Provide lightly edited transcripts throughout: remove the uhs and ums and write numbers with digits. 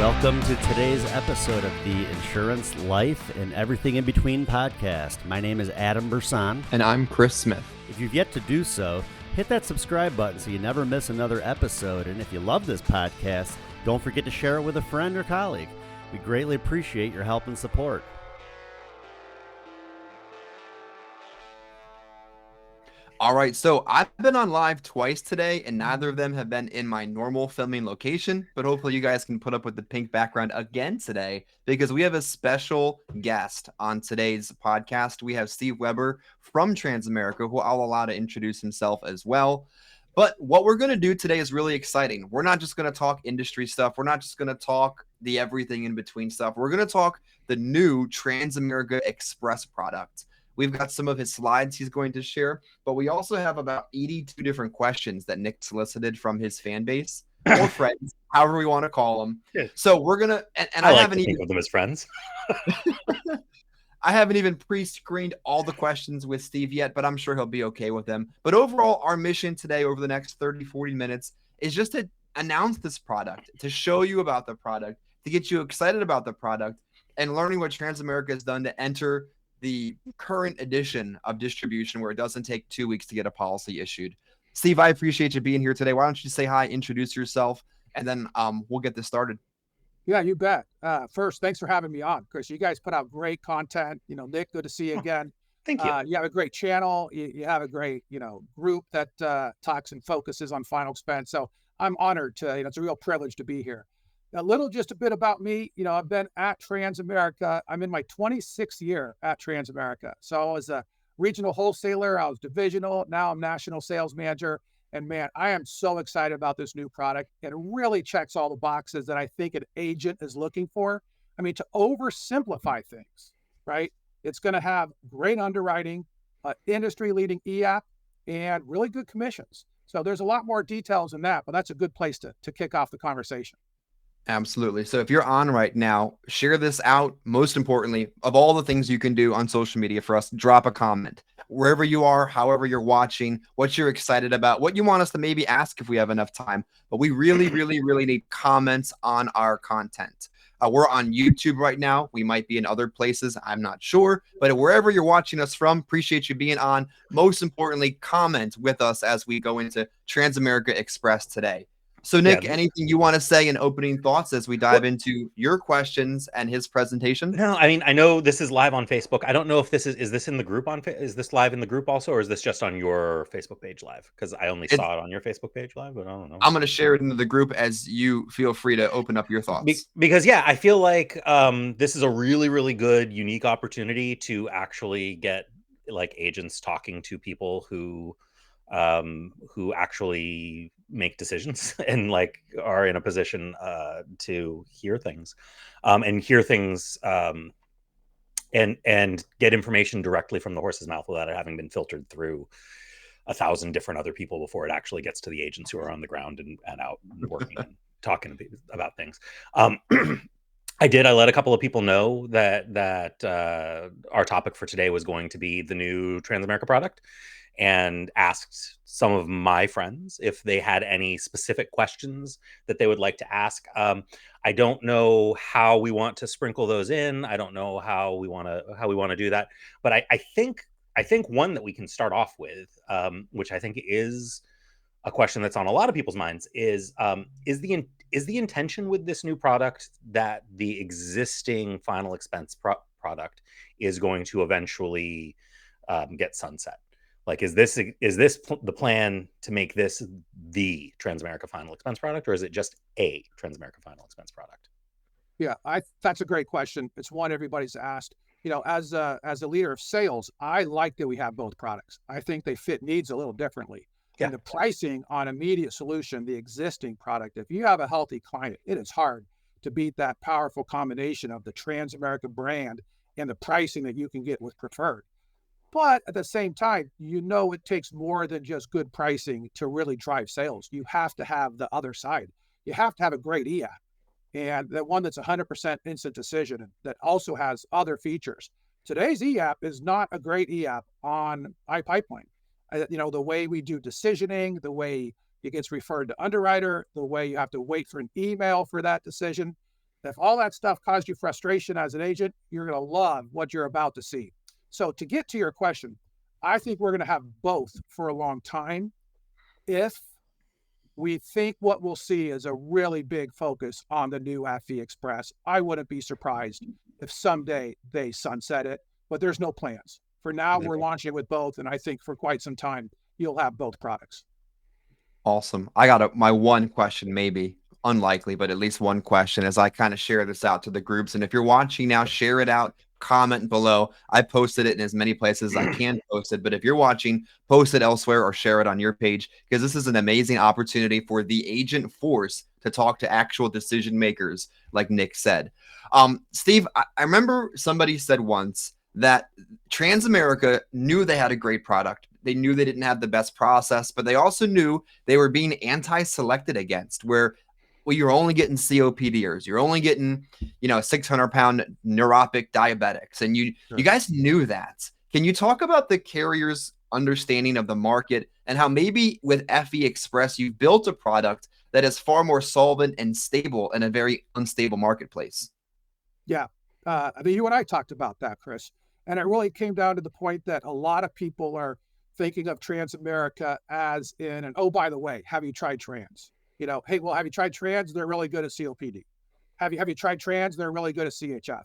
Welcome to today's episode of the Insurance, Life, and Everything in Between podcast. My name is Adam Brsan. And I'm Chris Smith. If you've yet to do so, hit that subscribe button so you never miss another episode. And if you love this podcast, don't forget to share it with a friend or colleague. We greatly appreciate your help and support. All right, so I've been on live twice today, and neither of them have been in my normal filming location, but hopefully you guys can put up with the pink background again today because we have a special guest on today's podcast. We have Steve Weber from Transamerica, who I'll allow to introduce himself as well. But what we're going to do today is really exciting. We're not just going to talk industry stuff. We're not just going to talk the everything in between stuff. We're going to talk the new Transamerica Express product. We've got some of his slides he's going to share, but we also have about 82 different questions that Nick solicited from his fan base or friends, however we want to call them. Yeah. So we're going to, and I like haven't to even think of them as friends. I haven't even pre-screened all the questions with Steve yet, but I'm sure he'll be okay with them. But overall, our mission today over the next 30, 40 minutes is just to announce this product, to show you about the product, to get you excited about the product, and learning what Transamerica has done to enter the current edition of distribution where it doesn't take 2 weeks to get a policy issued. Steve, I appreciate you being here today. Why don't you say hi, introduce yourself, and then we'll get this started. Yeah, you bet. First, thanks for having me on, Chris. You guys put out great content. Nick, good to see you again. Thank you. You have a great channel. You have a great, group that talks and focuses on final expense. So I'm honored to, it's a real privilege to be here. Just a bit about me. I've been at Transamerica. I'm in my 26th year at Transamerica. So I was a regional wholesaler. I was divisional. Now I'm national sales manager. And man, I am so excited about this new product. It really checks all the boxes that I think an agent is looking for. I mean, to oversimplify things, right? It's going to have great underwriting, industry-leading e-app, and really good commissions. So there's a lot more details than that, but that's a good place to kick off the conversation. Absolutely. So if you're on right now, share this out. Most importantly, of all the things you can do on social media for us, drop a comment. Wherever you are, however you're watching, what you're excited about, what you want us to maybe ask if we have enough time. But we really, really, really need comments on our content. We're on YouTube right now. We might be in other places. I'm not sure. But wherever you're watching us from, appreciate you being on. Most importantly, comment with us as we go into Transamerica Express today. So, Nick, anything you want to say in opening thoughts as we dive into your questions and his presentation? No, I mean, I know this is live on Facebook. I don't know if this is this in the group is this live in the group also, or is this just on your Facebook page live? Because I only saw it on your Facebook page live, but I don't know. I'm going to share it into the group as you feel free to open up your thoughts. Because, yeah, I feel like this is a really, really good, unique opportunity to actually get like agents talking to people who actually make decisions and like are in a position to hear things and get information directly from the horse's mouth without it having been filtered through 1,000 different other people before it actually gets to the agents who are on the ground and out and working and talking about things. I let a couple of people know that our topic for today was going to be the new Transamerica product, and asked some of my friends if they had any specific questions that they would like to ask. I don't know how we want to sprinkle those in. I don't know how we want to do that. But I think one that we can start off with, which I think is a question that's on a lot of people's minds, is the intention with this new product that the existing final expense product is going to eventually get sunset? Like, is this the plan to make this the Transamerica final expense product, or is it just a Transamerica final expense product? Yeah, that's a great question. It's one everybody's asked. As a leader of sales, I like that we have both products. I think they fit needs a little differently. Yeah. And the pricing on immediate solution, the existing product, if you have a healthy client, it is hard to beat that powerful combination of the Transamerica brand and the pricing that you can get with Preferred. But at the same time, it takes more than just good pricing to really drive sales. You have to have the other side. You have to have a great e-app, and the one that's 100% instant decision that also has other features. Today's e-app is not a great e-app on iPipeline. The way we do decisioning, the way it gets referred to underwriter, the way you have to wait for an email for that decision. If all that stuff caused you frustration as an agent, you're going to love what you're about to see. So to get to your question, I think we're going to have both for a long time. If we think what we'll see is a really big focus on the new FE Express, I wouldn't be surprised if someday they sunset it, but there's no plans. For now, we're launching it with both, and I think for quite some time, you'll have both products. Awesome. I got my one question, maybe unlikely, but at least one question as I kind of share this out to the groups. And if you're watching now, share it out, comment below. I posted it in as many places as I can post it. But if you're watching, post it elsewhere or share it on your page, because this is an amazing opportunity for the agent force to talk to actual decision makers, like Nick said. Steve, I remember somebody said once that Transamerica knew they had a great product. They knew they didn't have the best process, but they also knew they were being anti-selected against, where you're only getting COPDers, you're only getting 600-pound neuropic diabetics, and you guys knew that. Can you talk about the carrier's understanding of the market and how maybe with FE Express you built a product that is far more solvent and stable in a very unstable marketplace? Yeah, I mean, you and I talked about that, Chris, and it really came down to the point that a lot of people are thinking of Transamerica as in an, oh, by the way, have you tried trans? Hey, well, have you tried trans? They're really good at COPD. Have you tried trans? They're really good at CHF.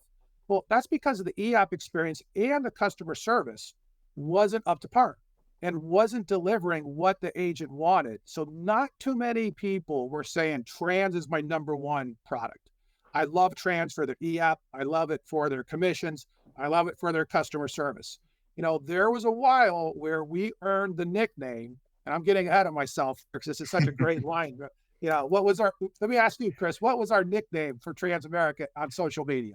Well, that's because of the EAP experience and the customer service wasn't up to par and wasn't delivering what the agent wanted. So not too many people were saying trans is my number one product. I love trans for their EAP. I love it for their commissions. I love it for their customer service. There was a while where we earned the nickname, and I'm getting ahead of myself because this is such a great line. But, let me ask you, Chris, what was our nickname for Transamerica on social media?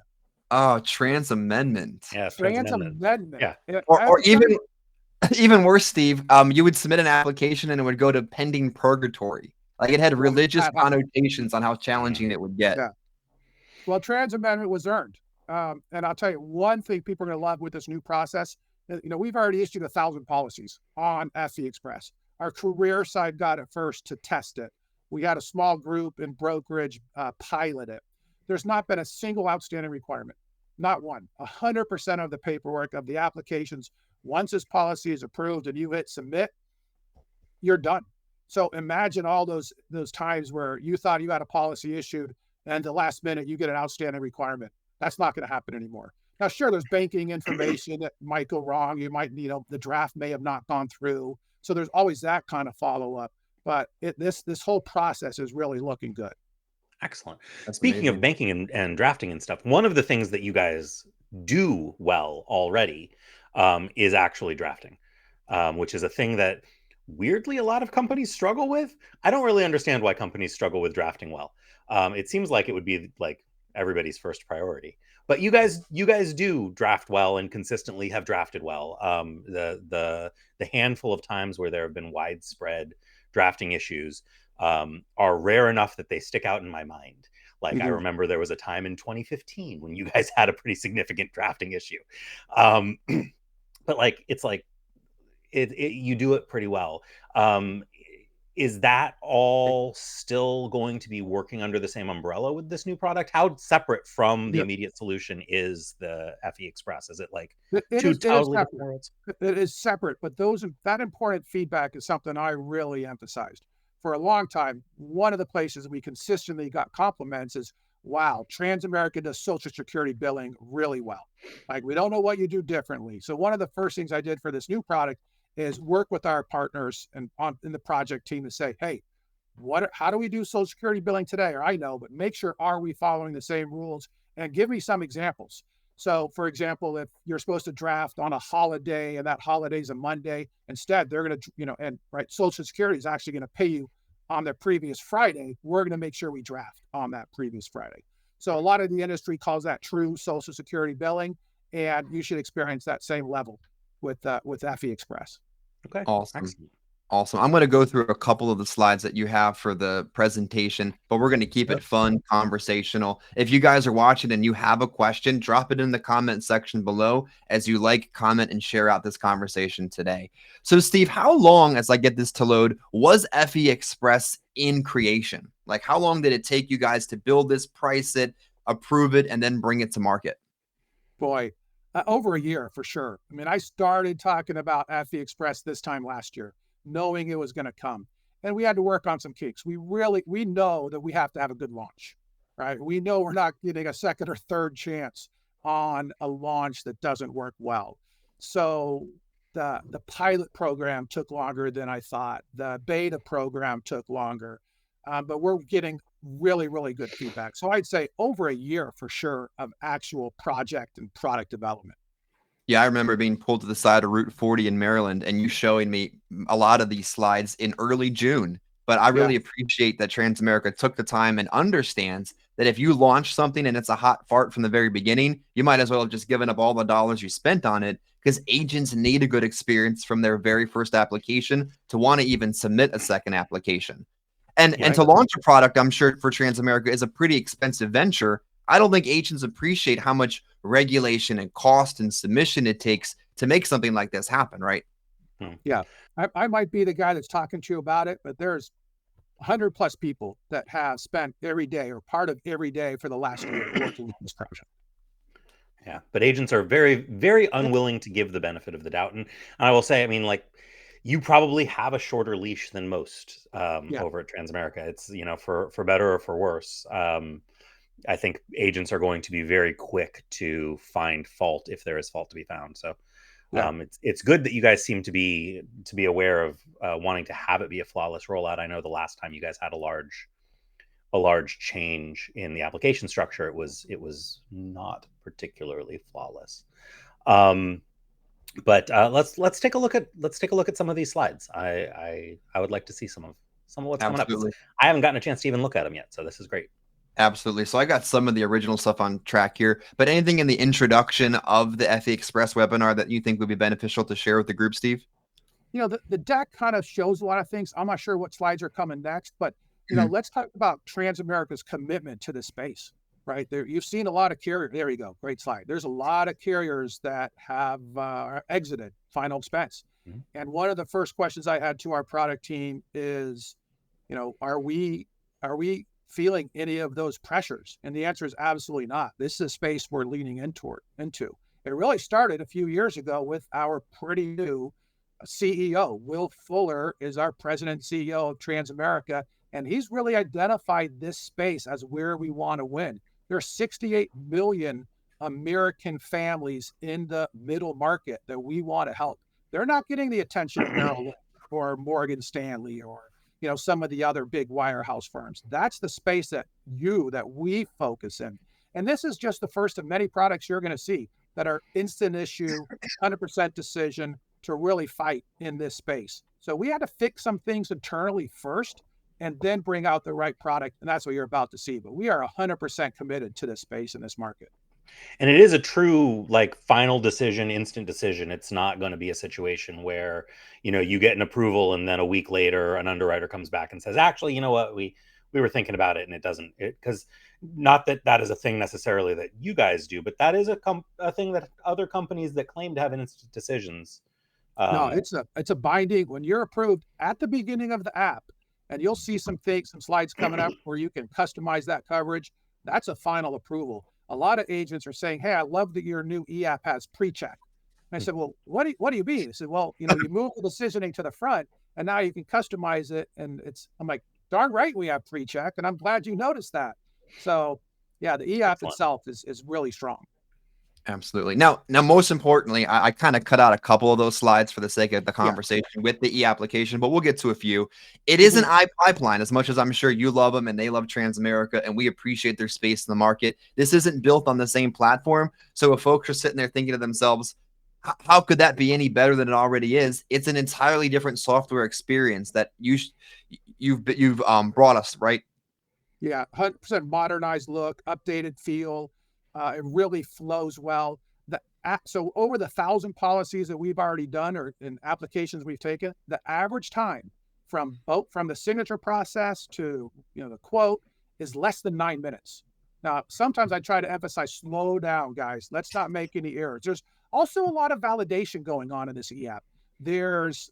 Oh, Trans Amendment. Yeah, Trans Amendment. Yeah. Or even worse, Steve, you would submit an application and it would go to pending purgatory. Like it had religious connotations on how challenging it would get. Yeah. Well, Trans Amendment was earned. And I'll tell you one thing people are going to love with this new process. We've already issued 1,000 policies on FE Express. Our career side got it first to test it. We had a small group in brokerage pilot it. There's not been a single outstanding requirement, not one. 100% of the paperwork of the applications, once this policy is approved and you hit submit, you're done. So imagine all those times where you thought you had a policy issued and the last minute you get an outstanding requirement. That's not going to happen anymore. Now, sure, there's banking information that might go wrong. You might, the draft may have not gone through. So there's always that kind of follow-up. But this whole process is really looking good. Excellent. That's Speaking amazing. of banking and drafting and stuff, one of the things that you guys do well already is actually drafting, which is a thing that weirdly a lot of companies struggle with. I don't really understand why companies struggle with drafting well. It seems like it would be like everybody's first priority. But you guys do draft well and consistently have drafted well. The handful of times where there have been widespread drafting issues are rare enough that they stick out in my mind. Like I remember there was a time in 2015 when you guys had a pretty significant drafting issue. But like it's like you do it pretty well. Is that all still going to be working under the same umbrella with this new product? How separate from the immediate solution is the FE Express? Is it like two totally different worlds? It is separate, but that important feedback is something I really emphasized. For a long time, one of the places we consistently got compliments is, wow, Transamerica does Social Security billing really well. Like, we don't know what you do differently. So one of the first things I did for this new product is work with our partners and in the project team to say, hey, how do we do Social Security billing today? Or I know, but make sure, are we following the same rules? And give me some examples. So for example, if you're supposed to draft on a holiday and that holiday is a Monday, instead they're going to, Social Security is actually going to pay you on the previous Friday. We're going to make sure we draft on that previous Friday. So a lot of the industry calls that true Social Security billing, and you should experience that same level with FE Express. Okay. Awesome. Excellent. Awesome. I'm going to go through a couple of the slides that you have for the presentation, but we're going to keep it fun, conversational. If you guys are watching and you have a question, drop it in the comment section below as you like, comment, and share out this conversation today. So Steve, how long, as I get this to load, was FE Express in creation? Like how long did it take you guys to build this, price it, approve it, and then bring it to market? Boy, over a year for sure. I mean, I started talking about FE Express this time last year, knowing it was going to come. And we had to work on some kinks. We know that we have to have a good launch, right? We know we're not getting a second or third chance on a launch that doesn't work well. So the pilot program took longer than I thought. The beta program took longer, but we're getting really, really good feedback. So I'd say over a year for sure of actual project and product development. Yeah, I remember being pulled to the side of Route 40 in Maryland and you showing me a lot of these slides in early June. But I really appreciate that Transamerica took the time and understands that if you launch something and it's a hot fart from the very beginning, you might as well have just given up all the dollars you spent on it, because agents need a good experience from their very first application to want to even submit a second application. And to launch a product, I'm sure for Transamerica is a pretty expensive venture. I don't think agents appreciate how much regulation and cost and submission it takes to make something like this happen, right? Yeah. I might be the guy that's talking to you about it, but there's 100 plus people that have spent every day or part of every day for the last year working on this project. Yeah, but agents are very, very unwilling to give the benefit of the doubt. And I will say, I mean, like, you probably have a shorter leash than most over at Transamerica. It's, you know, for better or for worse. I think agents are going to be very quick to find fault if there is fault to be found. So it's good that you guys seem to be aware of wanting to have it be a flawless rollout. I know the last time you guys had a large change in the application structure, it was not particularly flawless. But let's take a look at some of these slides. I would like to see some of what's coming up. I haven't gotten a chance to even look at them yet, so this is great. Absolutely. So I got some of the original stuff on track here, but anything in the introduction of the FE Express webinar that you think would be beneficial to share with the group, Steve? You know, the deck kind of shows a lot of things. I'm not sure what slides are coming next, but you know, let's talk about Transamerica's commitment to the space, right? There, you've seen a lot of carriers. There you go. Great slide. There's a lot of carriers that have exited final expense. And one of the first questions I had to our product team is, you know, are we feeling any of those pressures? And the answer is absolutely not. This is a space we're leaning into. It really started a few years ago with our pretty new CEO. Will Fuller is our president and CEO of Transamerica, and he's really identified this space as where we want to win. There are 68 million American families in the middle market that we want to help. They're not getting the attention of Merrill Lynch or Morgan Stanley or, you know, some of the other big wirehouse firms. That's the space that we focus in. And this is just the first of many products you're going to see that are instant issue, 100% decision to really fight in this space. So we had to fix some things internally first and then bring out the right product. And that's what you're about to see. But we are 100% committed to this space in this market. And it is a true, like, final decision, instant decision. It's not going to be a situation where, you know, you get an approval and then a week later an underwriter comes back and says, actually, you know what, we were thinking about it, and it doesn't, because not that is a thing necessarily that you guys do, but that is a thing that other companies that claim to have instant decisions. No, it's a binding when you're approved at the beginning of the app, and you'll see some slides coming up where you can customize that coverage. That's a final approval. A lot of agents are saying, hey, I love that your new e-app has pre-check. And I said, well, what do you mean? He said, well, you know, you move the decisioning to the front and now you can customize it. And I'm like, darn right we have pre-check. And I'm glad you noticed that. So yeah, the e-app itself is really strong. Absolutely. Now, most importantly, I kind of cut out a couple of those slides for the sake of the conversation with the e-application, but we'll get to a few. It is an iPipeline, as much as I'm sure you love them and they love Transamerica and we appreciate their space in the market. This isn't built on the same platform. So if folks are sitting there thinking to themselves, how could that be any better than it already is? It's an entirely different software experience that you've brought us, right? Yeah, 100% modernized look, updated feel. It really flows well. So over the 1,000 policies that we've already done or in applications we've taken, the average time from the signature process to, you know, the quote is less than 9 minutes. Now, sometimes I try to emphasize, slow down, guys. Let's not make any errors. There's also a lot of validation going on in this e-app. There's,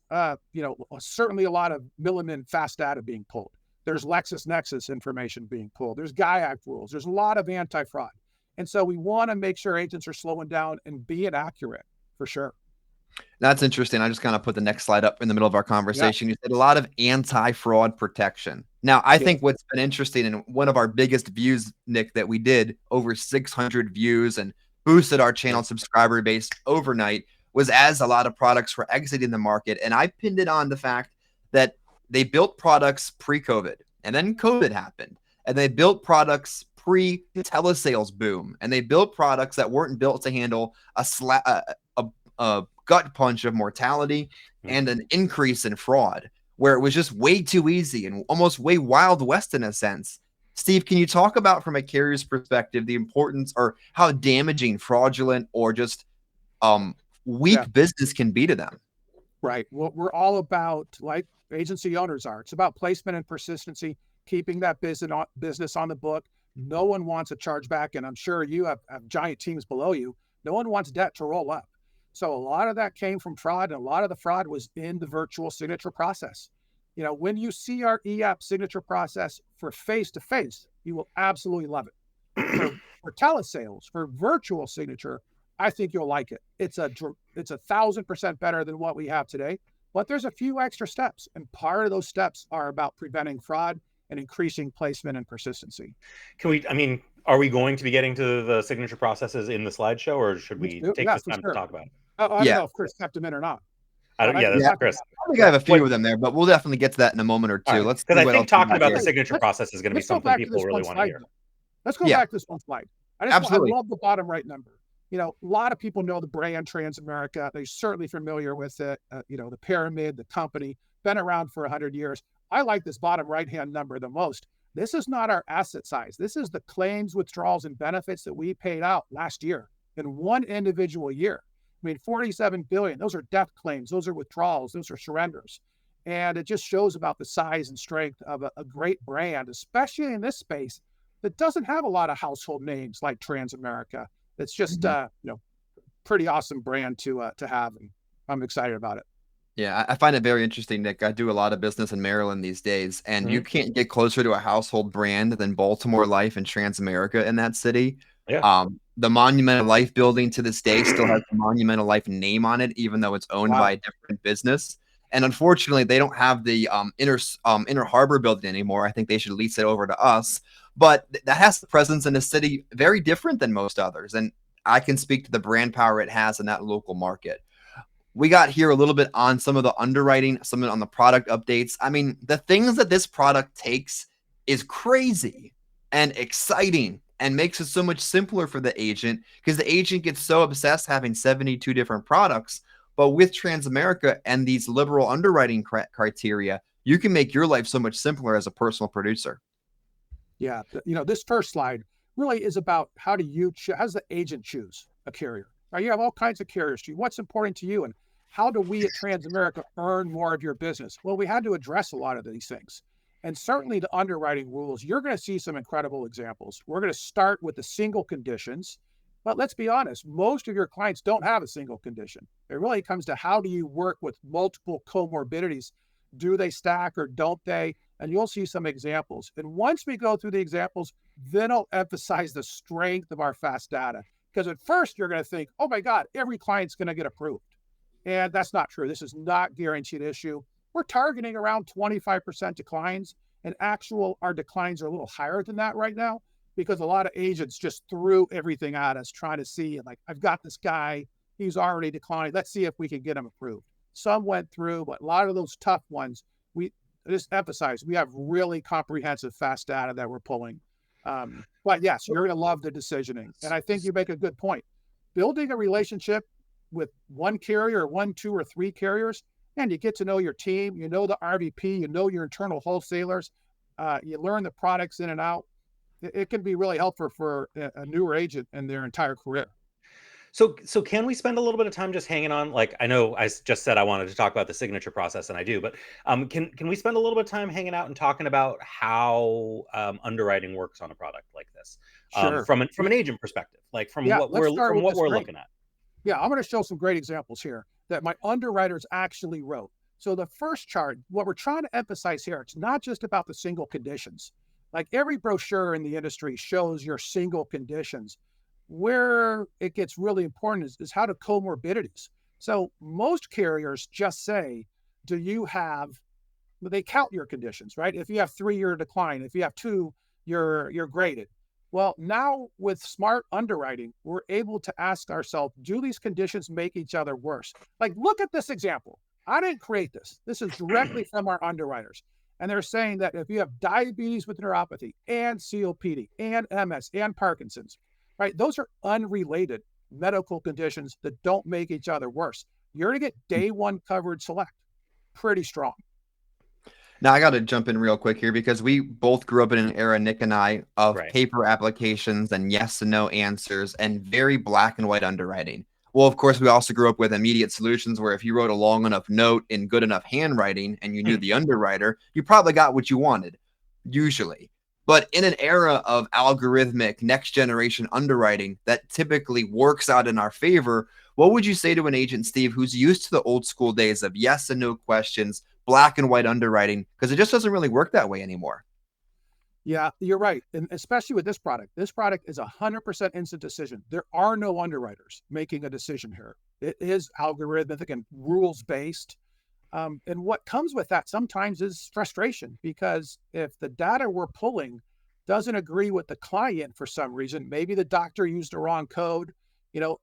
you know, certainly a lot of Milliman fast data being pulled. There's LexisNexis information being pulled. There's GUI rules. There's a lot of anti-fraud. And so we want to make sure agents are slowing down and being accurate for sure. That's interesting. I just kind of put the next slide up in the middle of our conversation. You said a lot of anti-fraud protection. Now, I think what's been interesting, and one of our biggest views, Nick, that we did, over 600 views and boosted our channel subscriber base overnight, was as a lot of products were exiting the market. And I pinned it on the fact that they built products pre-COVID, and then COVID happened. And they built products pre-telesales boom. And they built products that weren't built to handle a gut punch of mortality and an increase in fraud, where it was just way too easy and almost way Wild West in a sense. Steve, can you talk about, from a carrier's perspective, the importance or how damaging fraudulent or just weak business can be to them? Right. Well, we're all about, like agency owners are, it's about placement and persistency, keeping that business on the book. No one wants a chargeback, and I'm sure you have giant teams below you. No one wants debt to roll up. So a lot of that came from fraud, and a lot of the fraud was in the virtual signature process. You know, when you see our eApp signature process for face-to-face, you will absolutely love it. For telesales, for virtual signature, I think you'll like it. It's 1,000% better than what we have today, but there's a few extra steps, and part of those steps are about preventing fraud and increasing placement and persistency. Are we going to be getting to the signature processes in the slideshow, or should we take this time to talk about it? I don't know if Chris kept them in or not. That's Chris. I think I have a few of them there, but we'll definitely get to that in a moment or two. Right. Let's, because I think talking about the signature process is going to be something people really want to hear. Let's go back to this one slide. I love the bottom right number. You know, a lot of people know the brand Transamerica. They're certainly familiar with it. The pyramid, the company, been around for 100 years. I like this bottom right-hand number the most. This is not our asset size. This is the claims, withdrawals, and benefits that we paid out last year in one individual year. I mean, 47 billion, those are death claims, those are withdrawals, those are surrenders. And it just shows about the size and strength of a great brand, especially in this space that doesn't have a lot of household names like Transamerica. It's just, pretty awesome brand to have. And I'm excited about it. Yeah, I find it very interesting, Nick. I do a lot of business in Maryland these days, and you can't get closer to a household brand than Baltimore Life and Transamerica in that city. Yeah. The Monumental Life building to this day still has the Monumental Life name on it, even though it's owned by a different business. And unfortunately, they don't have the Inner Harbor building anymore. I think they should lease it over to us. But that has the presence in a city very different than most others. And I can speak to the brand power it has in that local market. We got here a little bit on some of the underwriting, some on the product updates. I mean, the things that this product takes is crazy and exciting and makes it so much simpler for the agent, because the agent gets so obsessed having 72 different products. But with Transamerica and these liberal underwriting criteria, you can make your life so much simpler as a personal producer. Yeah. This first slide really is about how does the agent choose a carrier? Now, you have all kinds of carriers. What's important to you, and how do we at Transamerica earn more of your business? Well, we had to address a lot of these things. And certainly the underwriting rules, you're going to see some incredible examples. We're going to start with the single conditions, but let's be honest, most of your clients don't have a single condition. It really comes to how do you work with multiple comorbidities? Do they stack or don't they? And you'll see some examples. And once we go through the examples, then I'll emphasize the strength of our fast data. Because at first you're going to think, oh my God, every client's going to get approved. And that's not true. This is not guaranteed issue. We're targeting around 25% declines, and our declines are a little higher than that right now, because a lot of agents just threw everything at us trying to see, like, I've got this guy, he's already declined. Let's see if we can get him approved. Some went through, but a lot of those tough ones, we just emphasize, we have really comprehensive fast data that we're pulling. But yes, you're going to love the decisioning. And I think you make a good point. Building a relationship with one carrier, 1, 2, or 3 carriers, and you get to know your team, you know the RVP, you know your internal wholesalers, you learn the products in and out. It can be really helpful for a newer agent in their entire career. So can we spend a little bit of time just hanging on? Like, I know I just said I wanted to talk about the signature process, and I do, but can we spend a little bit of time hanging out and talking about how underwriting works on a product like this? Sure. From an agent perspective, like from what we're looking at. Yeah, I'm going to show some great examples here that my underwriters actually wrote. So the first chart, what we're trying to emphasize here, it's not just about the single conditions. Like every brochure in the industry shows your single conditions. Where it gets really important is how to comorbidities. So most carriers just say, do you have, they count your conditions, right? If you have 3, you're decline. If you have 2, you're graded. Well, now with smart underwriting, we're able to ask ourselves, do these conditions make each other worse? Like, look at this example. I didn't create this. This is directly from our underwriters. And they're saying that if you have diabetes with neuropathy and COPD and MS and Parkinson's, right, those are unrelated medical conditions that don't make each other worse. You're going to get day one coverage select. Pretty strong. Now I got to jump in real quick here because we both grew up in an era, Nick and I, of Right. paper applications and yes and no answers and very black and white underwriting. Well, of course, we also grew up with immediate solutions where if you wrote a long enough note in good enough handwriting and you knew the underwriter, you probably got what you wanted, usually. But in an era of algorithmic next generation underwriting that typically works out in our favor, what would you say to an agent, Steve, who's used to the old school days of yes and no questions, black and white underwriting, because it just doesn't really work that way anymore? Yeah, you're right. And especially with this product is 100% instant decision. There are no underwriters making a decision here. It is algorithmic and rules based. And what comes with that sometimes is frustration, because if the data we're pulling doesn't agree with the client for some reason, maybe the doctor used the wrong code,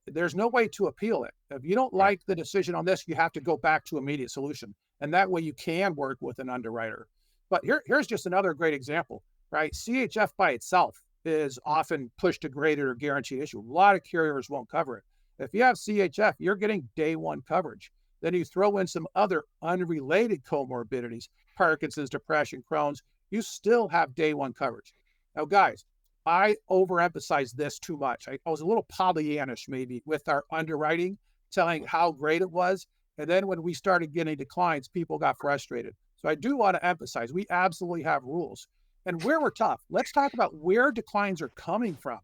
there's no way to appeal it. If you don't like the decision on this, you have to go back to immediate solution. And that way you can work with an underwriter. But here's just another great example, right? CHF by itself is often pushed to graded or guaranteed issue. A lot of carriers won't cover it. If you have CHF, you're getting day one coverage. Then you throw in some other unrelated comorbidities, Parkinson's, depression, Crohn's, you still have day one coverage. Now, guys, I overemphasize this too much. I was a little Pollyannish maybe with our underwriting, telling how great it was. And then when we started getting declines, people got frustrated. So I do want to emphasize, we absolutely have rules. And where we're tough, let's talk about where declines are coming from.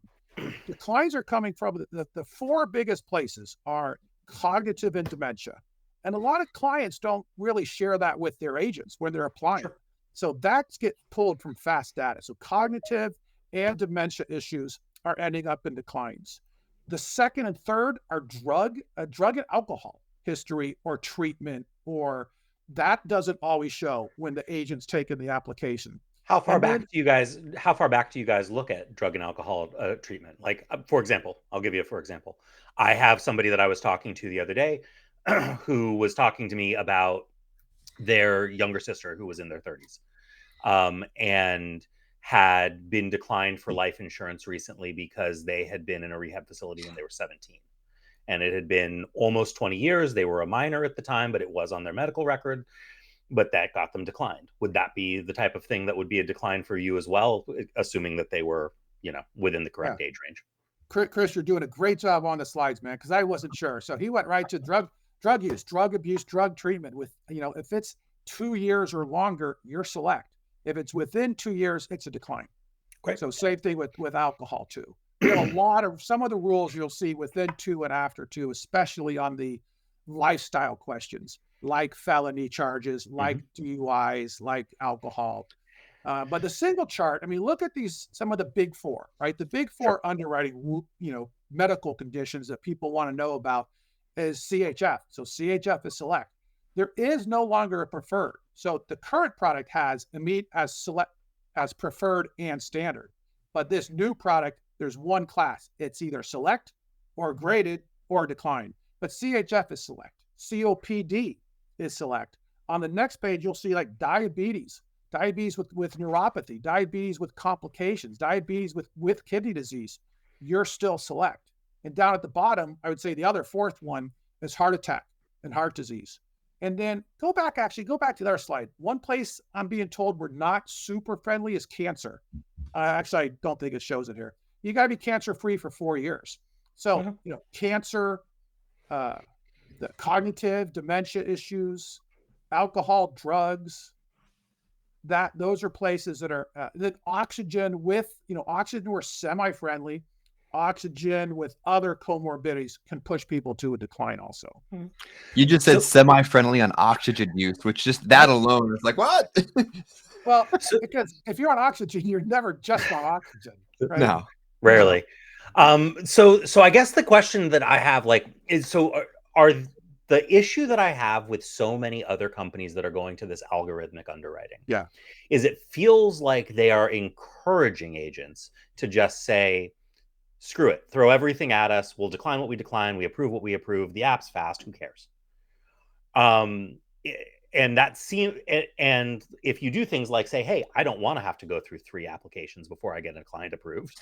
Declines are coming from the 4 biggest places are cognitive and dementia. And a lot of clients don't really share that with their agents when they're applying. Sure. So that's get pulled from fast data. So cognitive and dementia issues are ending up in declines. The second and third are drug and alcohol history or treatment, or that doesn't always show when the agent's taken the application. How far back do you guys look at drug and alcohol treatment? Like, for example, I'll give you for example. I have somebody that I was talking to the other day who was talking to me about their younger sister who was in their 30s and had been declined for life insurance recently because they had been in a rehab facility when they were 17. And it had been almost 20 years. They were a minor at the time, but it was on their medical record. But that got them declined. Would that be the type of thing that would be a decline for you as well, assuming that they were, within the correct age range? Chris, you're doing a great job on the slides, man, because I wasn't sure. So he went right to drug use, drug abuse, drug treatment. With, if it's 2 years or longer, you're select. If it's within 2 years, it's a decline. Great. So same thing with alcohol too. We have some of the rules you'll see within 2 and after 2, especially on the lifestyle questions, like felony charges, like DUIs, like alcohol. But the single chart, I mean, look at some of the big 4, right? The big 4 underwriting, medical conditions that people want to know about is CHF. So CHF is select. There is no longer a preferred. So the current product has as preferred and standard. But this new product, there's one class. It's either select or graded or declined. But CHF is select. COPD is select. On the next page, you'll see like diabetes with neuropathy, diabetes with complications, diabetes with kidney disease. You're still select. And down at the bottom, I would say the other 4th one is heart attack and heart disease. And then go back to their slide. One place I'm being told we're not super friendly is cancer. Actually, I don't think it shows it here. You got to be cancer-free for 4 years. So, cancer, the cognitive, dementia issues, alcohol, drugs, those are places that are the oxygen with, oxygen we're semi-friendly. oxygen with other comorbidities can push people to a decline also. You just said semi-friendly on oxygen use, which just that alone is like, what? Well, because if you're on oxygen, you're never just on oxygen, right? No. Rarely. So I guess the question that I have, like, is are the issue that I have with so many other companies that are going to this algorithmic underwriting, is it feels like they are encouraging agents to just say, screw it, throw everything at us. We'll decline what we decline. We approve what we approve. The app's fast. Who cares? And that seems, and if you do things like say, hey, I don't want to have to go through 3 applications before I get a client approved.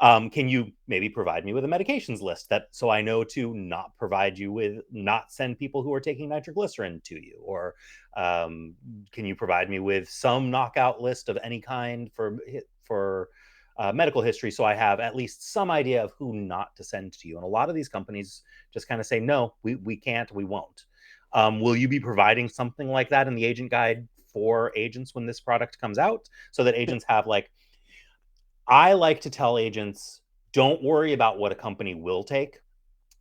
Can you maybe provide me with a medications list so I know to not send people who are taking nitroglycerin to you? Or can you provide me with some knockout list of any kind for medical history, so I have at least some idea of who not to send to you? And a lot of these companies just kind of say, no, we can't, we won't. Will you be providing something like that in the agent guide for agents when this product comes out, so that agents have, like, I like to tell agents, don't worry about what a company will take.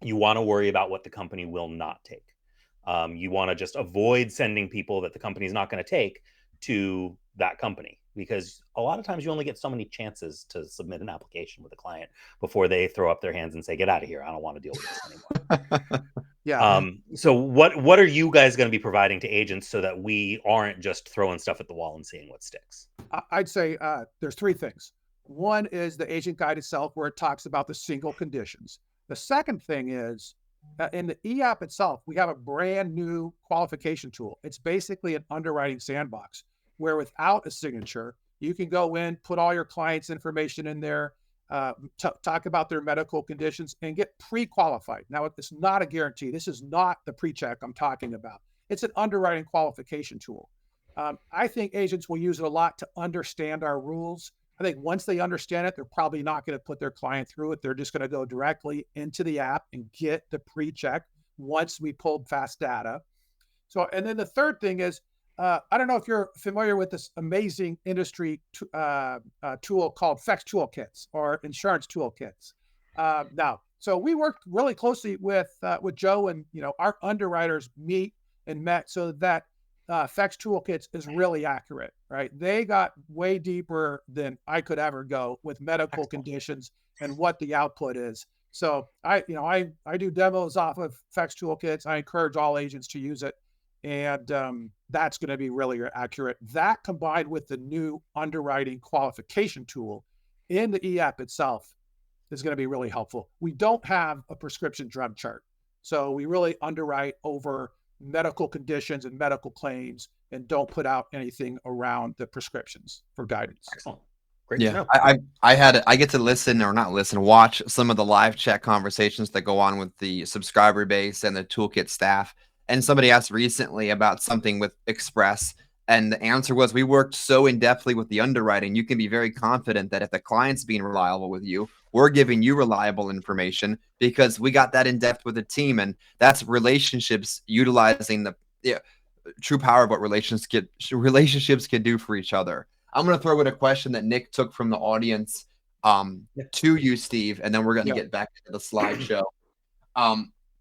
You want to worry about what the company will not take. You want to just avoid sending people that the company is not going to take to that company, because a lot of times you only get so many chances to submit an application with a client before they throw up their hands and say, get out of here, I don't want to deal with this anymore. So what are you guys going to be providing to agents so that we aren't just throwing stuff at the wall and seeing what sticks? I'd say there's 3 things. One is the agent guide itself, where it talks about the single conditions. The second thing is in the e-app itself, we have a brand new qualification tool. It's basically an underwriting sandbox where without a signature, you can go in, put all your clients' information in there, talk about their medical conditions, and get pre-qualified. Now, it's not a guarantee. This is not the pre-check I'm talking about. It's an underwriting qualification tool. I think agents will use it a lot to understand our rules. I think once they understand it, they're probably not going to put their client through it. They're just going to go directly into the app and get the pre-check once we pulled fast data. So, and then the third thing is, I don't know if you're familiar with this amazing industry tool called FX Toolkits or insurance toolkits. So we worked really closely with Joe, and our underwriters met so that FX Toolkits is really accurate, right? They got way deeper than I could ever go with medical conditions and what the output is. So I do demos off of FX Toolkits. I encourage all agents to use it. And that's going to be really accurate. That combined with the new underwriting qualification tool in the e-app itself is going to be really helpful. We don't have a prescription drug chart. So we really underwrite over medical conditions and medical claims and don't put out anything around the prescriptions for guidance. Excellent. Great to know. I get to watch some of the live chat conversations that go on with the subscriber base and the toolkit staff. And somebody asked recently about something with Express, and the answer was, we worked so in-depthly with the underwriting, you can be very confident that if the client's being reliable with you, we're giving you reliable information because we got that in-depth with the team. And that's relationships, utilizing the true power of what relationships can do for each other. I'm going to throw in a question that Nick took from the audience to you, Steve, and then we're going to get back to the slideshow.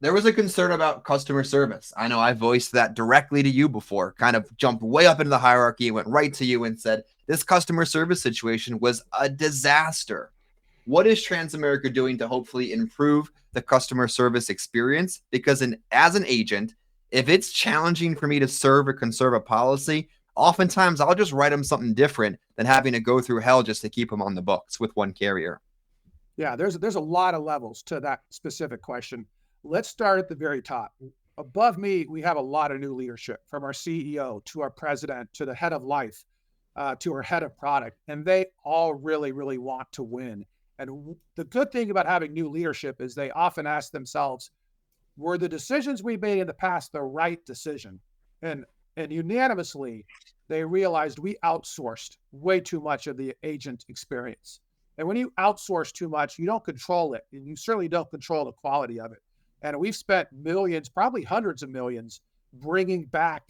There was a concern about customer service. I know I voiced that directly to you before, kind of jumped way up into the hierarchy, went right to you and said, this customer service situation was a disaster. What is Transamerica doing to hopefully improve the customer service experience? Because as an agent, if it's challenging for me to serve or conserve a policy, oftentimes I'll just write them something different than having to go through hell just to keep them on the books with one carrier. Yeah, there's a lot of levels to that specific question. Let's start at the very top. Above me, we have a lot of new leadership, from our CEO to our president to the head of life to our head of product. And they all really, really want to win. And the good thing about having new leadership is they often ask themselves, were the decisions we made in the past the right decision? And unanimously, they realized we outsourced way too much of the agent experience. And when you outsource too much, you don't control it. And you certainly don't control the quality of it. And we've spent millions, probably hundreds of millions, bringing back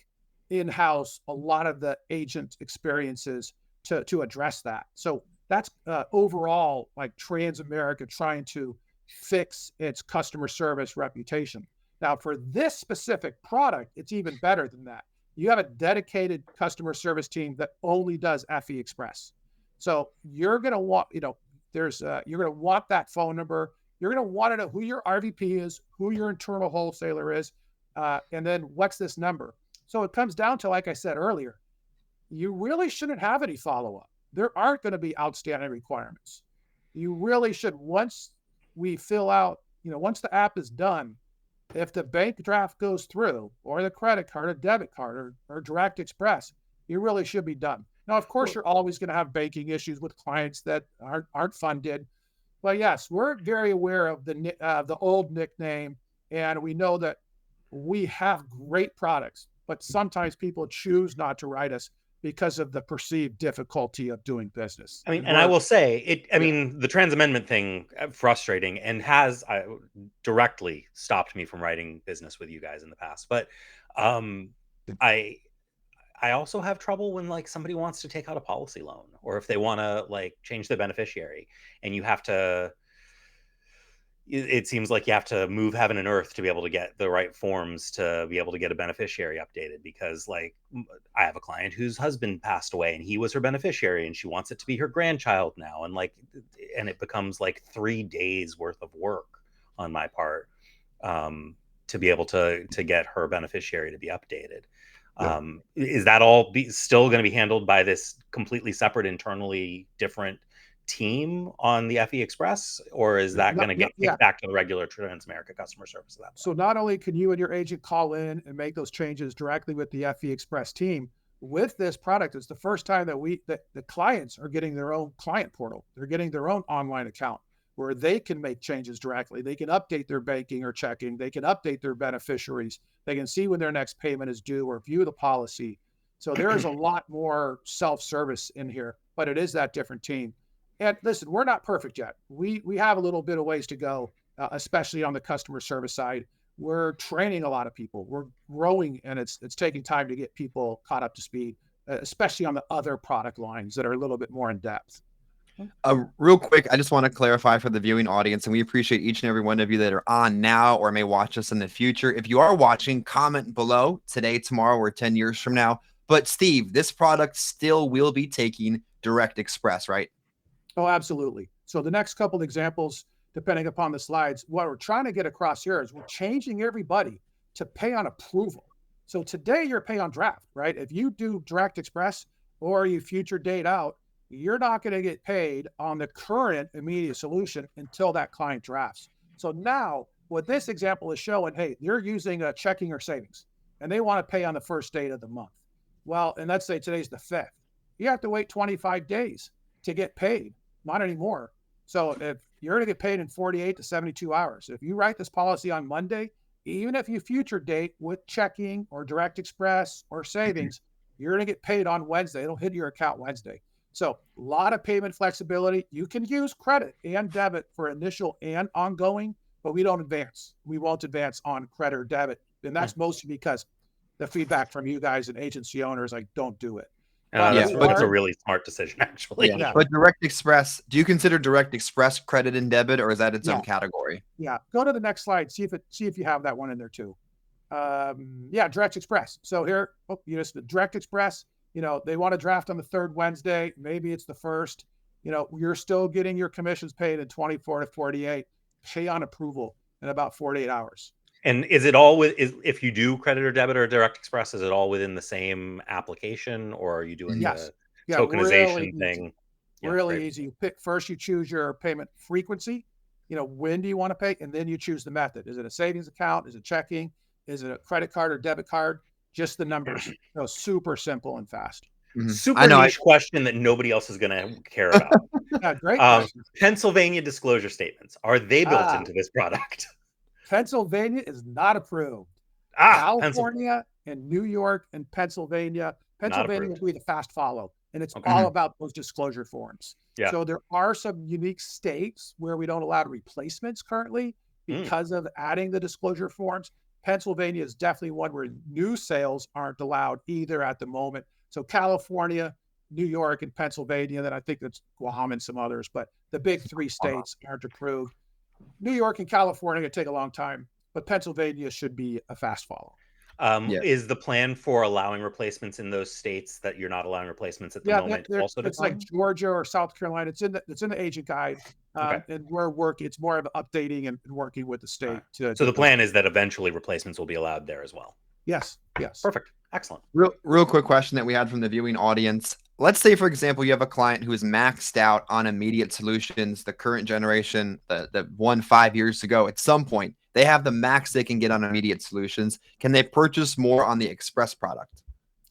in-house a lot of the agent experiences to address that. So that's overall like Transamerica trying to fix its customer service reputation. Now, for this specific product, it's even better than that. You have a dedicated customer service team that only does FE Express. So you're going to want, you're going to want that phone number. You're going to want to know who your RVP is, who your internal wholesaler is, and then what's this number. So it comes down to, like I said earlier, you really shouldn't have any follow-up. There aren't going to be outstanding requirements. You really should, once we fill out, once the app is done, if the bank draft goes through, or the credit card, or debit card, or Direct Express, you really should be done. Now, of course, you're always going to have banking issues with clients that aren't funded. But yes, we're very aware of the old nickname, and we know that we have great products, but sometimes people choose not to write us because of the perceived difficulty of doing business. I mean, and I will say it. I mean, the trans amendment thing, frustrating, and has directly stopped me from writing business with you guys in the past. But I also have trouble when like somebody wants to take out a policy loan, or if they want to like change the beneficiary, and you have to. It seems like you have to move heaven and earth to be able to get the right forms to be able to get a beneficiary updated, because like I have a client whose husband passed away and he was her beneficiary, and she wants it to be her grandchild now. And it becomes like 3 days worth of work on my part to be able to get her beneficiary to be updated. Yeah. Is that all still going to be handled by this completely separate, internally different team on the FE Express, or is that going to get kicked back to the regular Transamerica customer service? So not only can you and your agent call in and make those changes directly with the FE Express team, with this product, it's the first time that the clients are getting their own client portal. They're getting their own online account where they can make changes directly. They can update their banking or checking. They can update their beneficiaries. They can see when their next payment is due or view the policy. So there is a lot more self-service in here, but it is that different team. And listen, we're not perfect yet. We have a little bit of ways to go, especially on the customer service side. We're training a lot of people. We're growing, and it's taking time to get people caught up to speed, especially on the other product lines that are a little bit more in depth. Real quick, I just want to clarify for the viewing audience, and we appreciate each and every one of you that are on now or may watch us in the future. If you are watching, comment below today, tomorrow, or 10 years from now. But Steve, this product still will be taking Direct Express, right? Oh, absolutely. So the next couple of examples, depending upon the slides, what we're trying to get across here is we're changing everybody to pay on approval. So today you're pay on draft, right? If you do Direct Express or you future date out, you're not going to get paid on the current immediate solution until that client drafts. So now what this example is showing, hey, they're using a checking or savings, and they want to pay on the first date of the month. Well, and let's say today's the 5th. You have to wait 25 days to get paid. Not anymore. So if you're going to get paid in 48 to 72 hours, if you write this policy on Monday, even if you future date with checking or Direct Express or savings, you're going to get paid on Wednesday. It'll hit your account Wednesday. So a lot of payment flexibility. You can use credit and debit for initial and ongoing, but we don't advance. We won't advance on credit or debit. And that's mostly because the feedback from you guys and agency owners, like, don't do it. That's a really smart decision, actually. Yeah. But Direct Express, do you consider Direct Express credit and debit, or is that its own category? Yeah. Go to the next slide. See if you have that one in there too. Direct Express. So here, the Direct Express, they want to draft on the 3rd Wednesday. Maybe it's the 1st. You're still getting your commissions paid in 24 to 48. Pay on approval in about 48 hours. And is it all if you do credit or debit or Direct Express, is it all within the same application, or are you doing the tokenization thing? Really easy. You pick first, you choose your payment frequency. When do you want to pay? And then you choose the method. Is it a savings account? Is it checking? Is it a credit card or debit card? Just the numbers. Super simple and fast. Mm-hmm. Super niche question that nobody else is going to care about. Great question. Pennsylvania disclosure statements. Are they built into this product? Pennsylvania is not approved. California and New York and Pennsylvania. Pennsylvania will be the fast follow. And it's all about those disclosure forms. Yeah. So there are some unique states where we don't allow replacements currently because of adding the disclosure forms. Pennsylvania is definitely one where new sales aren't allowed either at the moment. So California, New York and Pennsylvania, then I think it's Guam and some others, but the big 3 states aren't approved. New York and California take a long time, but Pennsylvania should be a fast follow. Yeah. Is the plan for allowing replacements in those states that you're not allowing replacements at the Yeah, moment also to it's like come? Georgia or South Carolina. It's in the agent guide, Okay. and we're working. It's more of updating and working with the state. All right. To So the plan is that eventually replacements will be allowed there as well. yes. Perfect. Excellent. Real quick question that we had from the viewing audience. Let's say, for example, you have a client who is maxed out on immediate solutions, the current generation, the one 5 years ago. At some point, they have the max they can get on immediate solutions. Can they purchase more on the express product?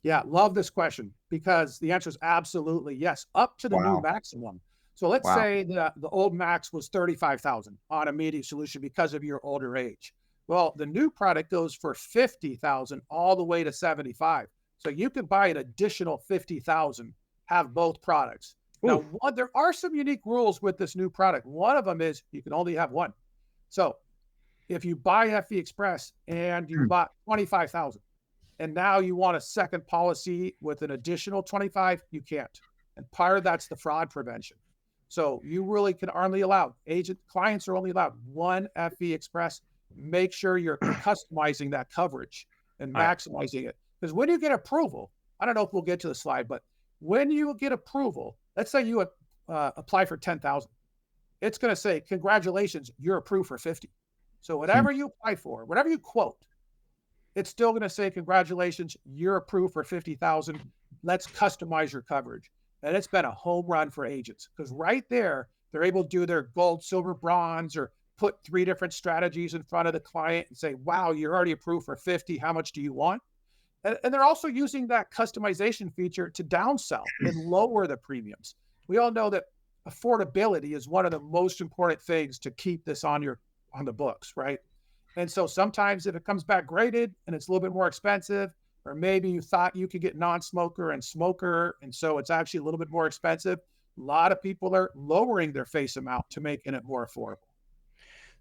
Yeah, love this question because the answer is absolutely yes, up to the new maximum. So let's say the old max was 35,000 on immediate solution because of your older age. Well, the new product goes for 50,000 all the way to 75. So you can buy an additional 50,000, have both products. Now, there are some unique rules with this new product. One of them is you can only have one. So if you buy FE Express and you bought 25,000 and now you want a second policy with an additional 25, you can't. And part of that's the fraud prevention. So you really can only allow clients are only allowed one FE Express. Make sure you're customizing that coverage and maximizing it. Because when you get approval, I don't know if we'll get to the slide, but when you get approval, let's say you apply for 10,000, it's going to say, congratulations, you're approved for 50. So whatever you apply for, whatever you quote, it's still going to say, congratulations, you're approved for 50,000. Let's customize your coverage. And it's been a home run for agents because right there, they're able to do their gold, silver, bronze, or put 3 different strategies in front of the client and say, wow, you're already approved for 50. How much do you want? And they're also using that customization feature to downsell and lower the premiums. We all know that affordability is one of the most important things to keep this on the books, right? And so sometimes if it comes back graded and it's a little bit more expensive, or maybe you thought you could get non-smoker and smoker, and so it's actually a little bit more expensive, a lot of people are lowering their face amount to making it more affordable.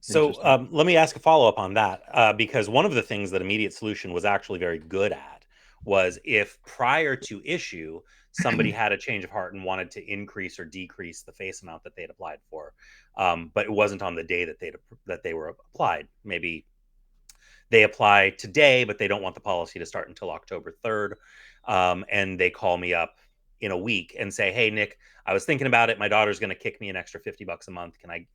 So let me ask a follow-up on that, because one of the things that Immediate Solution was actually very good at was if prior to issue, somebody had a change of heart and wanted to increase or decrease the face amount that they'd applied for, but it wasn't on the day that they were applied. Maybe they apply today, but they don't want the policy to start until October 3rd, and they call me up in a week and say, hey, Nick, I was thinking about it. My daughter's going to kick me an extra $50 a month. Can I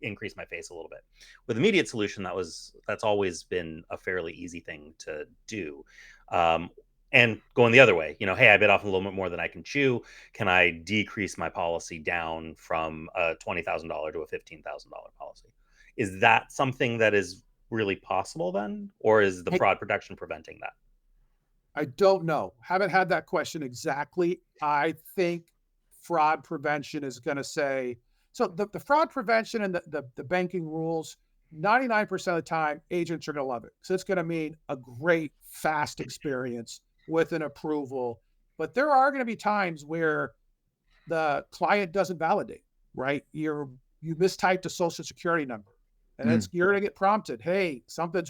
increase my face a little bit? With Immediate Solution, that's always been a fairly easy thing to do. And going the other way, hey, I bit off a little bit more than I can chew. Can I decrease my policy down from a $20,000 to a $15,000 policy? Is that something that is really possible then? Or is the fraud protection preventing that? I don't know. Haven't had that question exactly. I think fraud prevention is going to say, so the fraud prevention and the banking rules, 99% of the time, agents are going to love it. So it's going to mean a great, fast experience with an approval. But there are going to be times where the client doesn't validate, right? You mistyped a social security number and you're going to get prompted, hey,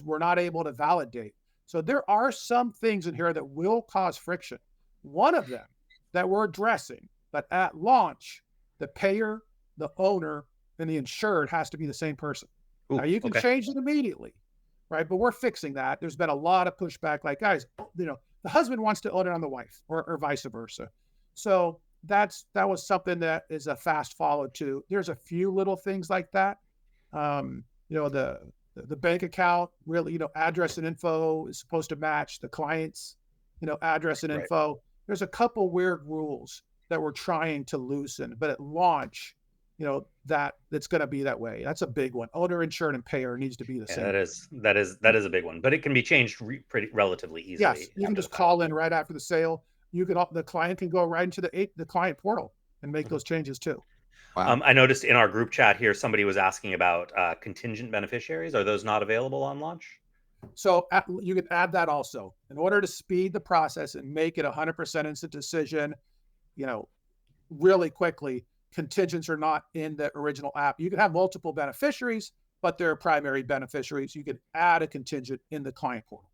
we're not able to validate. So there are some things in here that will cause friction. One of them that we're addressing, but at launch, the payer, the owner, and the insured has to be the same person. Now you can change it immediately, right? But we're fixing that. There's been a lot of pushback, like, guys, the husband wants to own it on the wife, or vice versa. So that was something that is a fast follow too. There's a few little things like that. The bank account, really, address and info is supposed to match the client's, address and info. There's a couple weird rules that we're trying to loosen, but at launch, it's going to be that way. That's a big one. Owner, insured, and payer needs to be the same. That is a big one, but it can be changed pretty relatively easily. Yes, you can just call in right after the sale. The client can go right into the client portal and make those changes too. Wow. I noticed in our group chat here, somebody was asking about contingent beneficiaries. Are those not available on launch? So you can add that also. In order to speed the process and make it 100% instant decision, really quickly, contingents are not in the original app. You can have multiple beneficiaries, but they're primary beneficiaries. You can add a contingent in the client portal.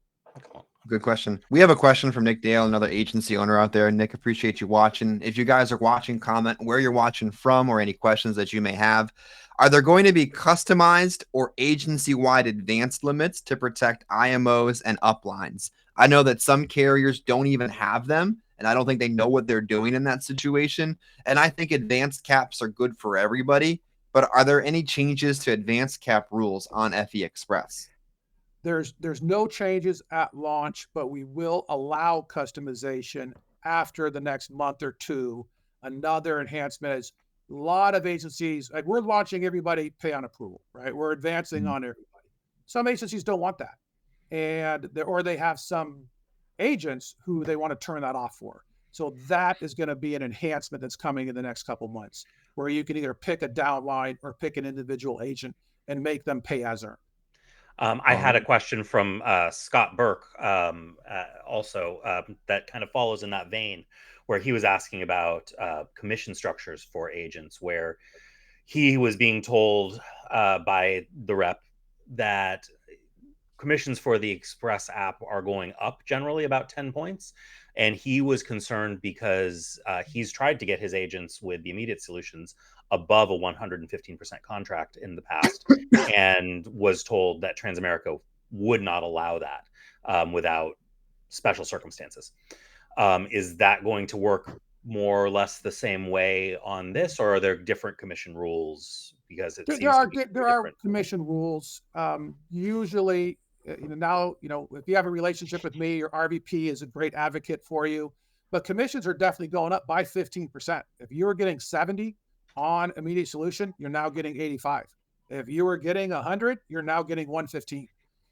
Good question. We have a question from Nick Dale, another agency owner out there. Nick, appreciate you watching. If you guys are watching, comment where you're watching from or any questions that you may have. Are there going to be customized or agency-wide advanced limits to protect IMOs and uplines? I know that some carriers don't even have them, and I don't think they know what they're doing in that situation. And I think advanced caps are good for everybody. But are there any changes to advanced cap rules on FE Express? There's no changes at launch, but we will allow customization after the next month or two. Another enhancement is a lot of agencies, like we're launching everybody pay on approval, right? We're advancing on everybody. Some agencies don't want that. Or they have some agents who they want to turn that off for. So that is going to be an enhancement that's coming in the next couple months, where you can either pick a downline or pick an individual agent and make them pay as earned. I had a question from Scott Burke also that kind of follows in that vein, where he was asking about commission structures for agents, where he was being told by the rep that commissions for the Express app are going up generally about 10 points. And he was concerned because he's tried to get his agents with the immediate solutions above a 115% contract in the past and was told that Transamerica would not allow that without special circumstances. Is that going to work more or less the same way on this, or are there different commission rules? Because there are commission rules. Usually, now, if you have a relationship with me, your RVP is a great advocate for you, but commissions are definitely going up by 15%. If you were getting 70 on immediate solution, you're now getting 85. If you were getting 100, you're now getting 115.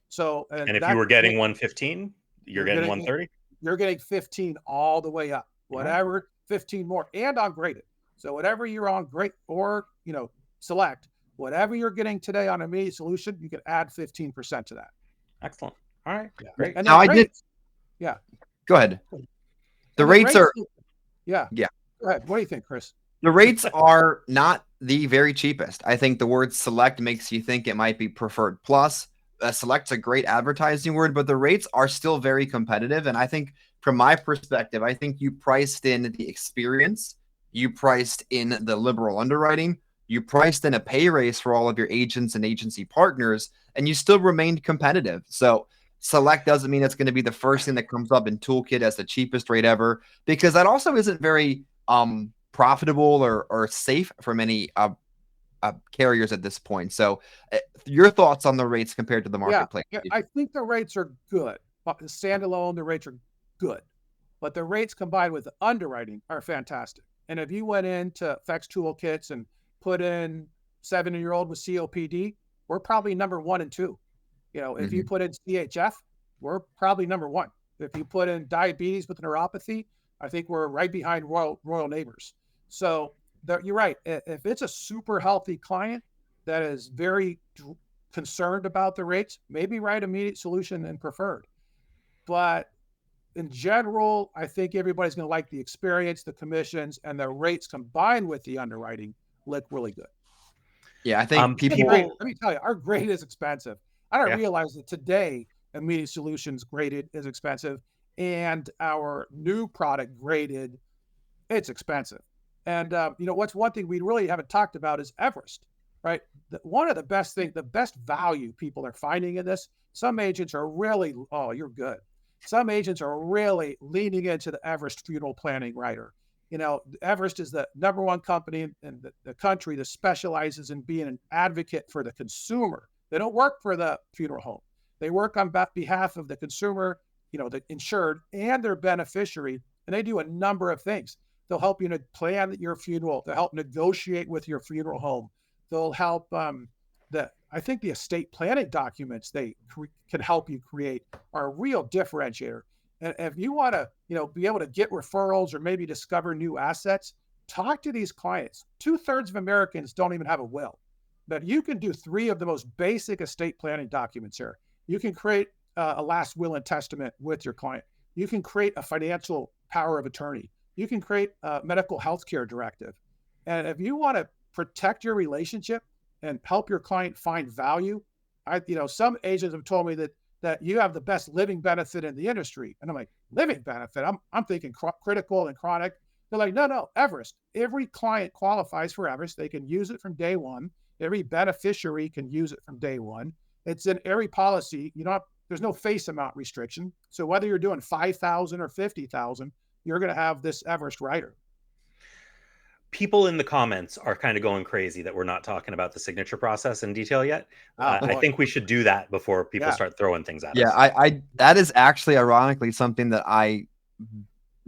So, and if you were getting 115, you're getting 130. You're getting 15 all the way up. Whatever, 15 more, and on graded. So whatever you're on great or select, whatever you're getting today on immediate solution, you can add 15% to that. Excellent. All right. Yeah. Great. And now yeah. Go ahead. The rates are. Yeah. Yeah. Go ahead. What do you think, Chris? The rates are not the very cheapest. I think the word select makes you think it might be preferred plus. Select's a great advertising word, but the rates are still very competitive. And I think from my perspective, I think you priced in the experience, you priced in the liberal underwriting, you priced in a pay raise for all of your agents and agency partners, and you still remained competitive. So select doesn't mean it's going to be the first thing that comes up in toolkit as the cheapest rate ever, because that also isn't very profitable or safe for many carriers at this point. So your thoughts on the rates compared to the marketplace? Yeah, I think the rates are good. Standalone, the rates are good, but the rates combined with the underwriting are fantastic. And if you went into FX toolkits and put in 7-year-old with COPD, we're probably number 1 and 2. If you put in CHF, we're probably number 1. If you put in diabetes with neuropathy, I think we're right behind Royal Neighbors. So you're right. If it's a super healthy client that is very concerned about the rates, maybe write immediate solution and preferred. But in general, I think everybody's going to like the experience, the commissions, and the rates combined with the underwriting look really good. Yeah, I think let me tell you, our grade is expensive. I don't realize that today immediate solutions graded is expensive, and our new product graded, it's expensive. And what's one thing we really haven't talked about is Everest, right? One of the best things, the best value people are finding in this. Some agents are really, you're good. Some agents are really leaning into the Everest funeral planning writer. Everest is the number 1 company in the country that specializes in being an advocate for the consumer. They don't work for the funeral home. They work on behalf of the consumer, the insured and their beneficiary, and they do a number of things. They'll help you to plan your funeral. They'll help negotiate with your funeral home. They'll help I think the estate planning documents they can help you create are a real differentiator. And if you want to, be able to get referrals or maybe discover new assets, talk to these clients. 2/3 of Americans don't even have a will, but you can do 3 of the most basic estate planning documents here. You can create a last will and testament with your client. You can create a financial power of attorney. You can create a medical health care directive. And if you want to protect your relationship and help your client find value, some agents have told me that that you have the best living benefit in the industry. And I'm like, living benefit? I'm thinking critical and chronic. They're like, no, Everest. Every client qualifies for Everest. They can use it from day one. Every beneficiary can use it from day one. It's in every policy. There's no face amount restriction. So whether you're doing 5,000 or 50,000, you're going to have this Everest rider. People in the comments are kind of going crazy that we're not talking about the signature process in detail yet. I think we should do that before people start throwing things at us. Yeah, I that is actually ironically something that I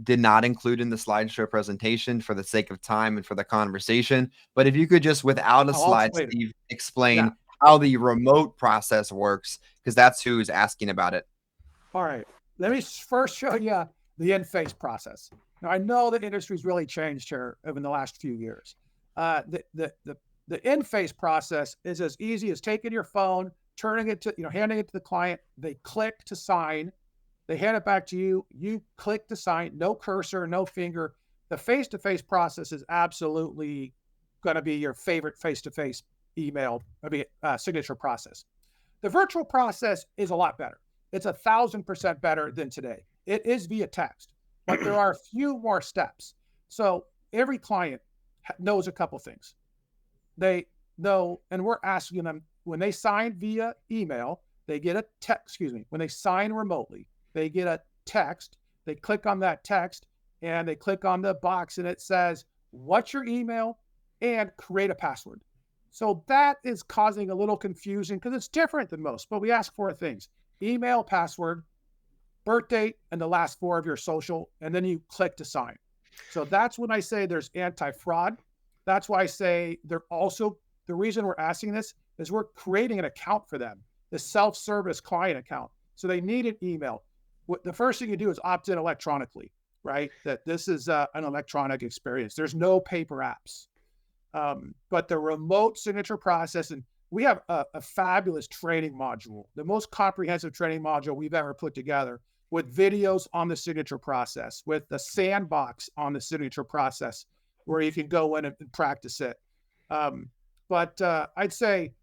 did not include in the slideshow presentation for the sake of time and for the conversation. But if you could just, without a slide, Steve, explain how the remote process works, because that's who's asking about it. All right. Let me first show you the in-face process. Now, I know the industry's really changed here over the last few years. The in-face process is as easy as taking your phone, turning it to, handing it to the client. They click to sign. They hand it back to you. You click to sign. No cursor, no finger. The face-to-face process is absolutely going to be your favorite face-to-face email, signature process. The virtual process is a lot better. It's 1,000% better than today. It is via text, but there are a few more steps. So every client knows a couple things. They know, and we're asking them, when they sign via email, they get a text, when they sign remotely, they get a text. They click on that text and they click on the box and it says, what's your email, and create a password. So that is causing a little confusion because it's different than most, but we ask for things: email, password, birth date, and the last four of your social, and then you click to sign. So that's when I say there's anti-fraud. That's why I say they're also, the reason we're asking this is we're creating an account for them, the self-service client account. So they need an email. The first thing you do is opt in electronically, right? That this is an electronic experience. There's no paper apps. But the remote signature process, and we have a fabulous training module, the most comprehensive training module we've ever put together, with videos on the signature process, with the sandbox on the signature process, where you can go in and practice it. But I'd say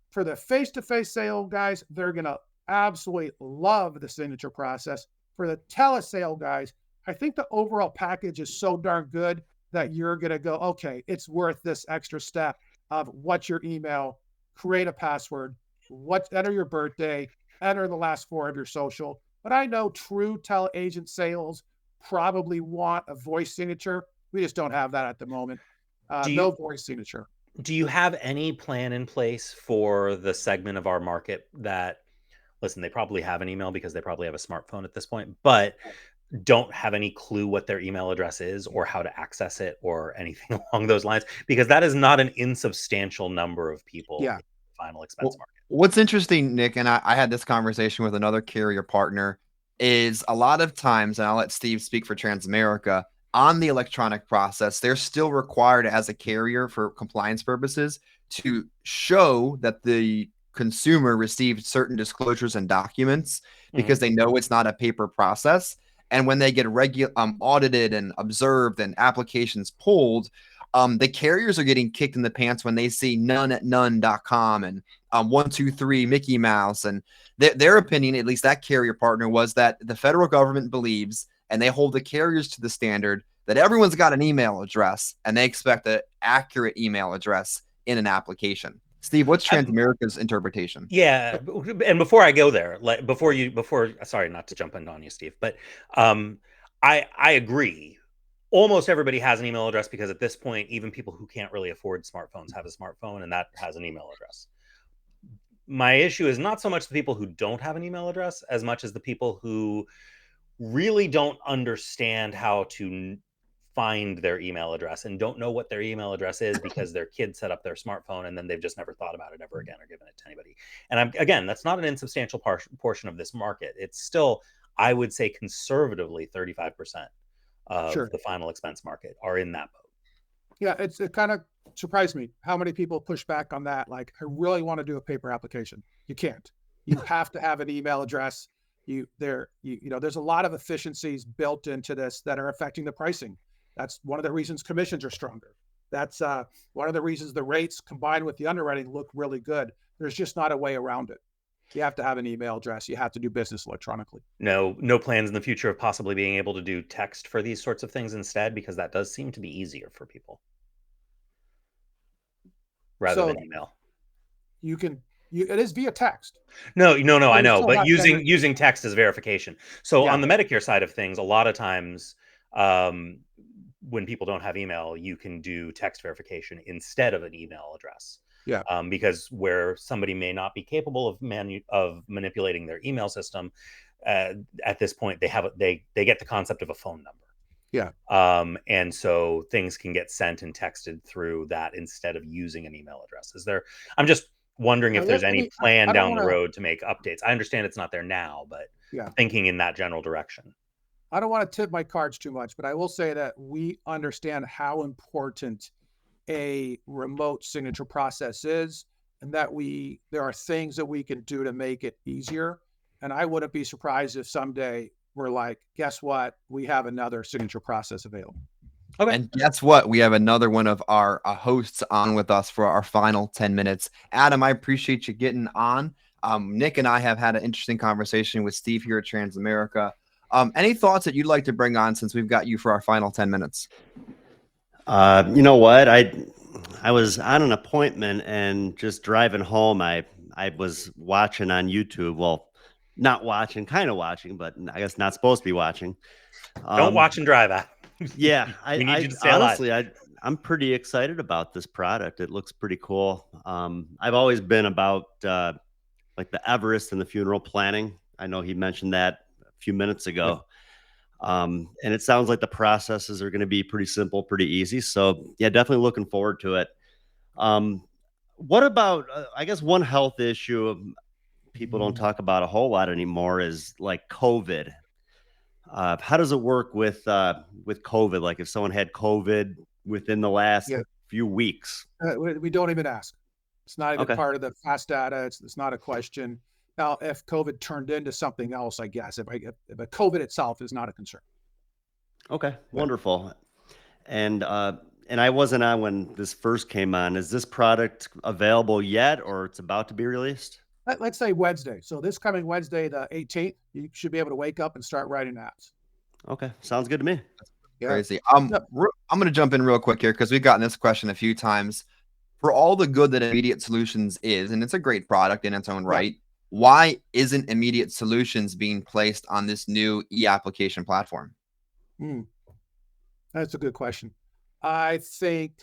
for the face-to-face sale guys, they're going to absolutely love the signature process. For the telesale guys, I think the overall package is so darn good that you're going to go, okay, it's worth this extra step of what's your email, create a password, enter your birthday, enter the last four of your social. But I know true tele-agent sales probably want a voice signature. We just don't have that at the moment. No voice signature. Do you have any plan in place for the segment of our market that, listen, they probably have an email because they probably have a smartphone at this point, but don't have any clue what their email address is or how to access it or anything along those lines? Because that is not an insubstantial number of people in the final expense market. What's interesting, Nick, and I had this conversation with another carrier partner, is a lot of times, and I'll let Steve speak for Transamerica, on the electronic process, they're still required as a carrier for compliance purposes to show that the consumer received certain disclosures and documents because they know it's not a paper process. And when they get audited and observed and applications pulled, the carriers are getting kicked in the pants when they see none@none.com and 123 Mickey Mouse. And their opinion, at least that carrier partner, was that the federal government believes, and they hold the carriers to the standard, that everyone's got an email address and they expect an accurate email address in an application. Steve, what's Transamerica's interpretation? Yeah, and before I go there, sorry, not to jump in on you, Steve, but I agree. Almost everybody has an email address because at this point, even people who can't really afford smartphones have a smartphone, and that has an email address. My issue is not so much the people who don't have an email address as much as the people who really don't understand how to find their email address and don't know what their email address is because their kid set up their smartphone and then they've just never thought about it ever again or given it to anybody. And again, that's not an insubstantial portion of this market. It's still, I would say, conservatively 35% of the final expense market are in that boat. Yeah, it kind of surprised me how many people push back on that. Like, I really want to do a paper application. You can't. You have to have an email address. There's a lot of efficiencies built into this that are affecting the pricing. That's one of the reasons commissions are stronger. That's one of the reasons the rates combined with the underwriting look really good. There's just not a way around it. You have to have an email address. You have to do business electronically. No plans in the future of possibly being able to do text for these sorts of things instead, because that does seem to be easier for people rather than email. It is via text. No, I know, but generate... using text as verification. So Yeah. on the Medicare side of things, a lot of times, when people don't have email, you can do text verification instead of an email address. Yeah. Because where somebody may not be capable of manipulating their email system, at this point they get the concept of a phone number. Yeah. And so things can get sent and texted through that instead of using an email address. I'm just wondering if there's any plan down the road to make updates. I understand it's not there now, but thinking in that general direction. I don't want to tip my cards too much, but I will say that we understand how important a remote signature process is, and that there are things that we can do to make it easier. And I wouldn't be surprised if someday we're like, guess what? We have another signature process available. Okay. And guess what? We have another one of our hosts on with us for our final 10 minutes. Adam, I appreciate you getting on. Nick and I have had an interesting conversation with Steve here at Transamerica. Any thoughts that you'd like to bring on since we've got you for our final 10 minutes? You know what? I was on an appointment and just driving home. I was watching on YouTube. Well, not watching, kind of watching, but I guess not supposed to be watching. Don't watch and drive out. Yeah, we need you to stay honestly, alive. I'm pretty excited about this product. It looks pretty cool. I've always been about like the Everest and the funeral planning. I know he mentioned that a few minutes ago. And it sounds like the processes are going to be pretty simple, pretty easy. So yeah, definitely looking forward to it. What about, I guess one health issue people don't talk about a whole lot anymore is like COVID. How does it work with COVID? Like if someone had COVID within the last few weeks? We don't even ask. It's not even part of the fast data. It's not a question. Now, if COVID turned into something else, I guess, if COVID itself is not a concern. Okay, wonderful. And I wasn't on when this first came on. Is this product available yet, or it's about to be released? Let's say Wednesday. So this coming Wednesday, the 18th, you should be able to wake up and start writing apps. Okay, sounds good to me. Crazy. I'm going to jump in real quick here because we've gotten this question a few times. For all the good that Immediate Solutions is, and it's a great product in its own right, why isn't Immediate Solutions being placed on this new e-application platform? That's a good question. I think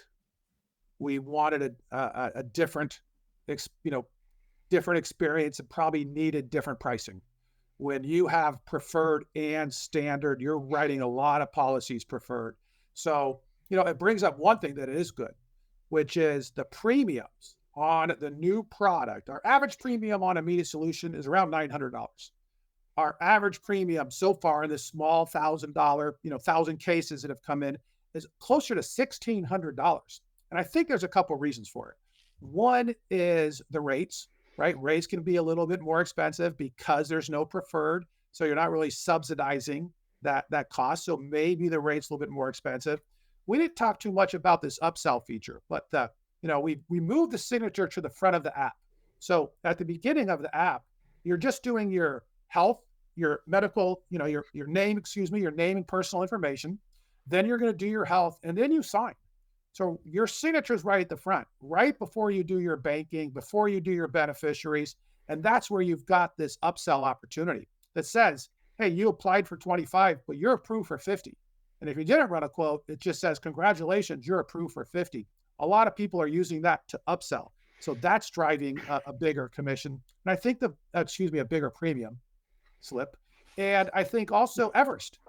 we wanted a different, different experience and probably needed different pricing. When you have preferred and standard, you're writing a lot of policies preferred. So, it brings up one thing that is good, which is the premiums on the new product. Our average premium on Immediate Solution is around $900. Our average premium so far in this small $1,000, 1,000 cases that have come in is closer to $1,600. And I think there's a couple of reasons for it. One is the rates, right? Rates can be a little bit more expensive because there's no preferred. So you're not really subsidizing that cost. So maybe the rate's a little bit more expensive. We didn't talk too much about this upsell feature, but we moved the signature to the front of the app. So at the beginning of the app, you're just doing your health, your medical, your name, your name and personal information. Then you're going to do your health, and then you sign. So your signature is right at the front, right before you do your banking, before you do your beneficiaries. And that's where you've got this upsell opportunity that says, hey, you applied for 25, but you're approved for 50. And if you didn't run a quote, it just says, congratulations, you're approved for 50. A lot of people are using that to upsell. So that's driving a bigger commission. And I think a bigger premium slip. And I think also Everest.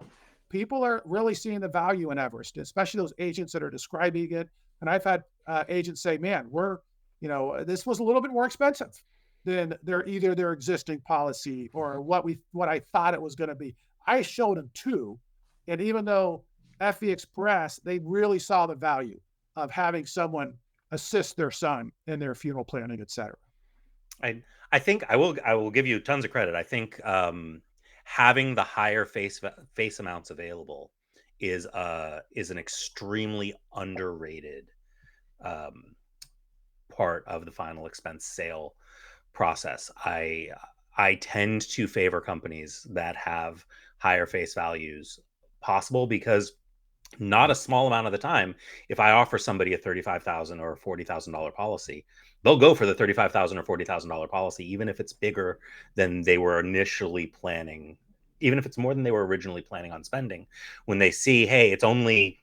People are really seeing the value in Everest, especially those agents that are describing it. And I've had agents say, man, this was a little bit more expensive than their existing policy or what I thought it was going to be. I showed them two. And even though FE Express, they really saw the value of having someone assist their son in their funeral planning, et cetera. I think I will give you tons of credit. I think having the higher face amounts available is an extremely underrated part of the final expense sale process. I tend to favor companies that have higher face values possible, because not a small amount of the time, if I offer somebody a $35,000 or $40,000 policy, they'll go for the $35,000 or $40,000 policy, even if it's bigger than they were initially planning, even if it's more than they were originally planning on spending. When they see, hey, it's only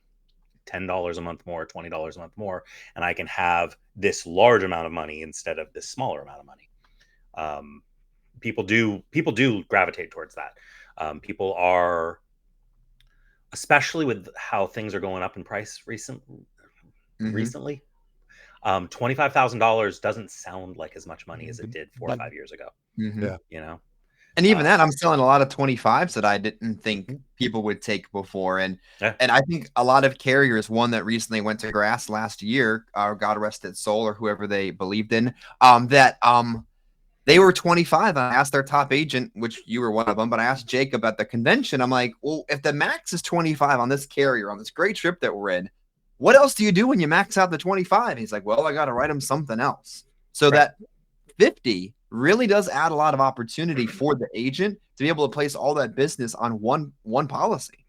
$10 a month more, $20 a month more, and I can have this large amount of money instead of this smaller amount of money. People do gravitate towards that. People are, especially with how things are going up in price recently. $25,000 doesn't sound like as much money as it did 4 or 5 years ago. Yeah. You know, And even that, I'm selling a lot of 25s that I didn't think people would take before. And Yeah. and I think a lot of carriers, one that recently went to grass last year, God rest its soul, or whoever they believed in, they were 25. I asked their top agent, which you were one of them, but I asked Jacob at the convention, I'm like, well, if the max is 25 on this carrier, on this great trip that we're in, what else do you do when you max out the 25? He's like, well, I got to write them something else. So that 50 really does add a lot of opportunity for the agent to be able to place all that business on one policy.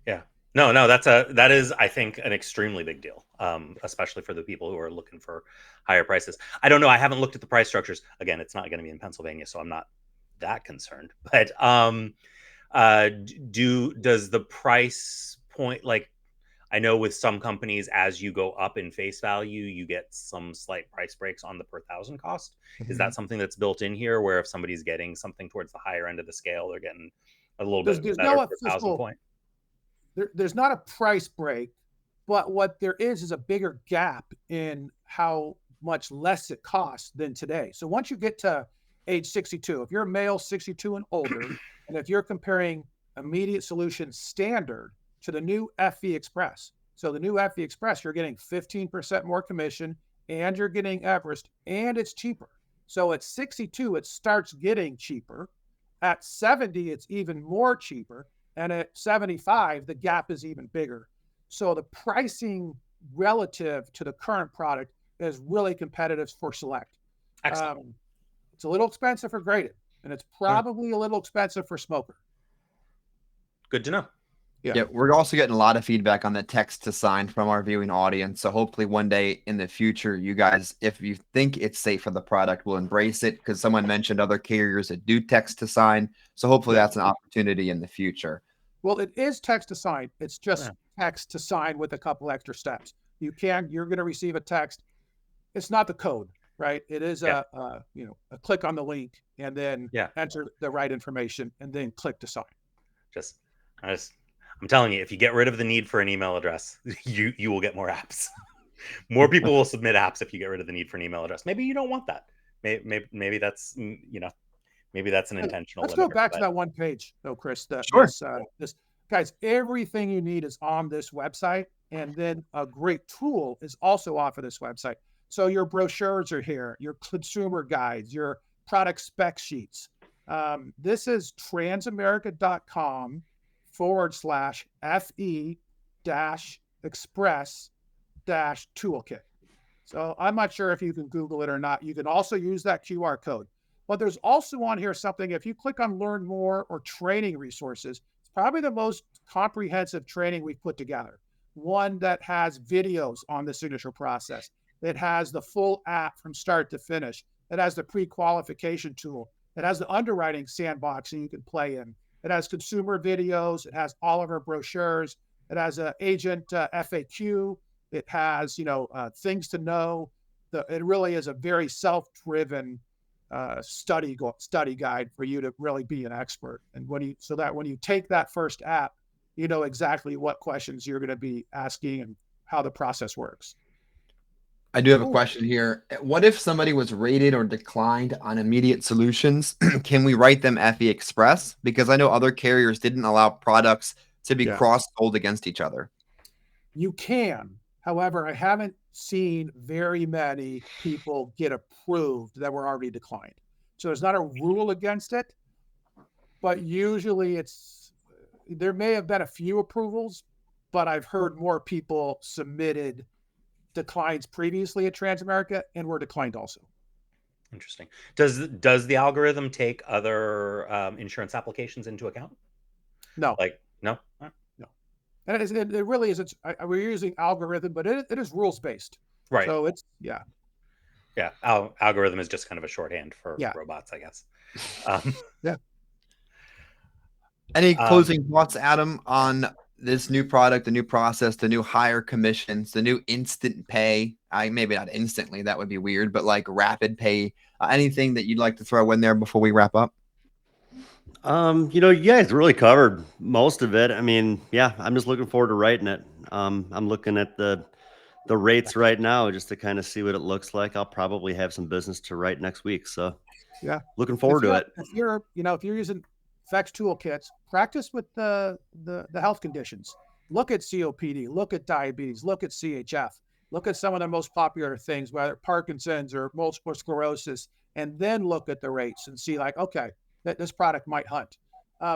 Yeah. No, that is, I think, an extremely big deal, especially for the people who are looking for higher prices. I don't know. I haven't looked at the price structures. Again, it's not going to be in Pennsylvania, so I'm not that concerned. But does the price point, like, I know with some companies, as you go up in face value, you get some slight price breaks on the per thousand cost. Is that something that's built in here, where if somebody's getting something towards the higher end of the scale, they're getting a little bit There's better no per thousand point? there's not a price break, but what there is a bigger gap in how much less it costs than today. So once you get to age 62, if you're a male 62 and older, and if you're comparing immediate solution standard to the new FE Express, so the new FE Express, you're getting 15% more commission, and you're getting Everest, and it's cheaper. So at 62, it starts getting cheaper. At 70, it's even more cheaper. And at 75, the gap is even bigger. So the pricing relative to the current product is really competitive for Select. Excellent. It's a little expensive for graded, and it's probably a little expensive for smoker. Good to know. Yeah, we're also getting a lot of feedback on the text to sign from our viewing audience. So hopefully one day in the future, you guys, if you think it's safe for the product, will embrace it, because someone mentioned other carriers that do text to sign. So hopefully that's an opportunity in the future. Well, it is text to sign. It's just text to sign with a couple extra steps. You're going to receive a text. It's not the code, right? It is a click on the link and then enter the right information and then click to sign. I'm telling you, if you get rid of the need for an email address, you will get more apps. More people will submit apps if you get rid of the need for an email address. Maybe you don't want that. Maybe that's maybe that's an intentional. Let's go back to that one page, though, Chris. This guys, everything you need is on this website, and then a great tool is also off of this website. So your brochures are here, your consumer guides, your product spec sheets. This is transamerica.com/FE-express-toolkit. So I'm not sure if you can Google it or not. You can also use that QR code. But there's also on here something, if you click on learn more or training resources, it's probably the most comprehensive training we've put together. One that has videos on the signature process. It has the full app from start to finish. It has the pre-qualification tool. It has the underwriting sandbox that you can play in. It has consumer videos. It has all of our brochures. It has an agent FAQ. It has, things to know. It really is a very self-driven study guide for you to really be an expert. And when you take that first app, you know exactly what questions you're going to be asking and how the process works. I do have a question here. What if somebody was rated or declined on immediate solutions? Can we write them FE Express? Because I know other carriers didn't allow products to be cross-sold against each other. You can. However, I haven't seen very many people get approved that were already declined. So there's not a rule against it, but usually there may have been a few approvals, but I've heard more people submitted declines previously at Transamerica and were declined also. Interesting. Does the algorithm take other insurance applications into account? No, Like, no? Huh. no. And it really is. We're using algorithm, but it is rules based. Right. So it's, yeah. Yeah. Algorithm is just kind of a shorthand for Yeah. robots, I guess. Yeah. Any closing thoughts, Adam, on this new product, the new process, the new higher commissions, the new instant pay? Maybe not instantly, that would be weird, but like rapid pay. Anything that you'd like to throw in there before we wrap up? You guys really covered most of it. I mean, yeah, I'm just looking forward to writing it. I'm looking at the rates right now just to kind of see what it looks like. I'll probably have some business to write next week. So Yeah. looking forward to it. If you're using FX toolkits, practice with the health conditions. Look at COPD, look at diabetes, look at CHF, look at some of the most popular things, whether Parkinson's or multiple sclerosis, and then look at the rates and see like, okay, that this product might hunt.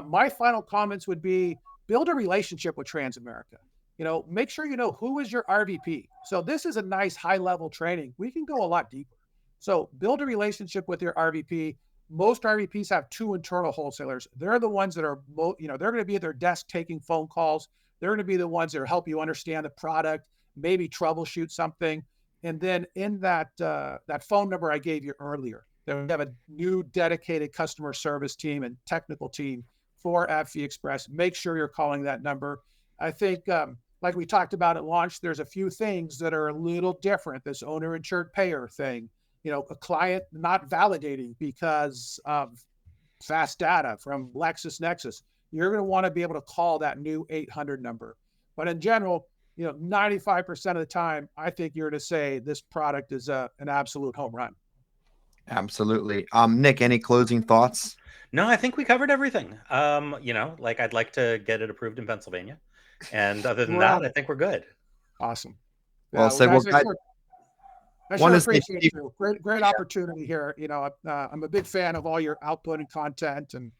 My final comments would be build a relationship with Transamerica. Make sure you know who is your RVP. So this is a nice high level training. We can go a lot deeper. So build a relationship with your RVP. Most RVPs have 2 internal wholesalers. They're the ones that are, they're going to be at their desk taking phone calls. They're going to be the ones that help you understand the product, maybe troubleshoot something. And then in that phone number I gave you earlier, then we have a new dedicated customer service team and technical team for AbbVie Express. Make sure you're calling that number. I think, like we talked about at launch, there's a few things that are a little different. This owner insured payer thing. A client not validating because of fast data from LexisNexis. You're going to want to be able to call that new 800 number. But in general, 95% of the time, I think you're to say this product is an absolute home run. Absolutely. Nick, any closing thoughts? No, I think we covered everything. I'd like to get it approved in Pennsylvania. And other than that, I think we're good. Awesome. Well said. I sure appreciate it too. Great opportunity here. I'm a big fan of all your output and content and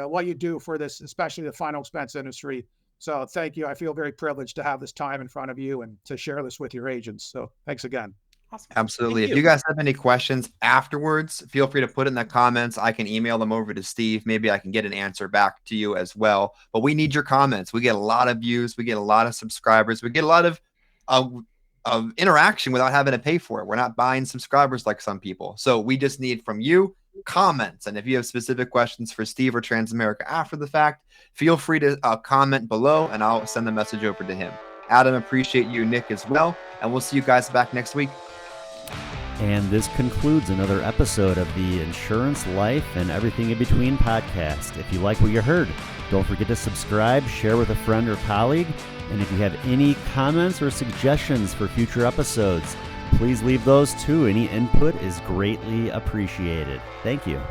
what you do for this, especially the final expense industry. So thank you. I feel very privileged to have this time in front of you and to share this with your agents. So thanks again. Awesome. Absolutely. If you guys have any questions afterwards, feel free to put in the comments. I can email them over to Steve. Maybe I can get an answer back to you as well. But we need your comments. We get a lot of views. We get a lot of subscribers. We get a lot of interaction without having to pay for it. We're not buying subscribers like some people. So we just need from you comments. And if you have specific questions for Steve or Transamerica after the fact, feel free to comment below and I'll send the message over to him. Adam, appreciate you, Nick, as well. And we'll see you guys back next week. And this concludes another episode of the Insurance, Life, and Everything in Between podcast. If you like what you heard, don't forget to subscribe, share with a friend or colleague. And if you have any comments or suggestions for future episodes, please leave those too. Any input is greatly appreciated. Thank you.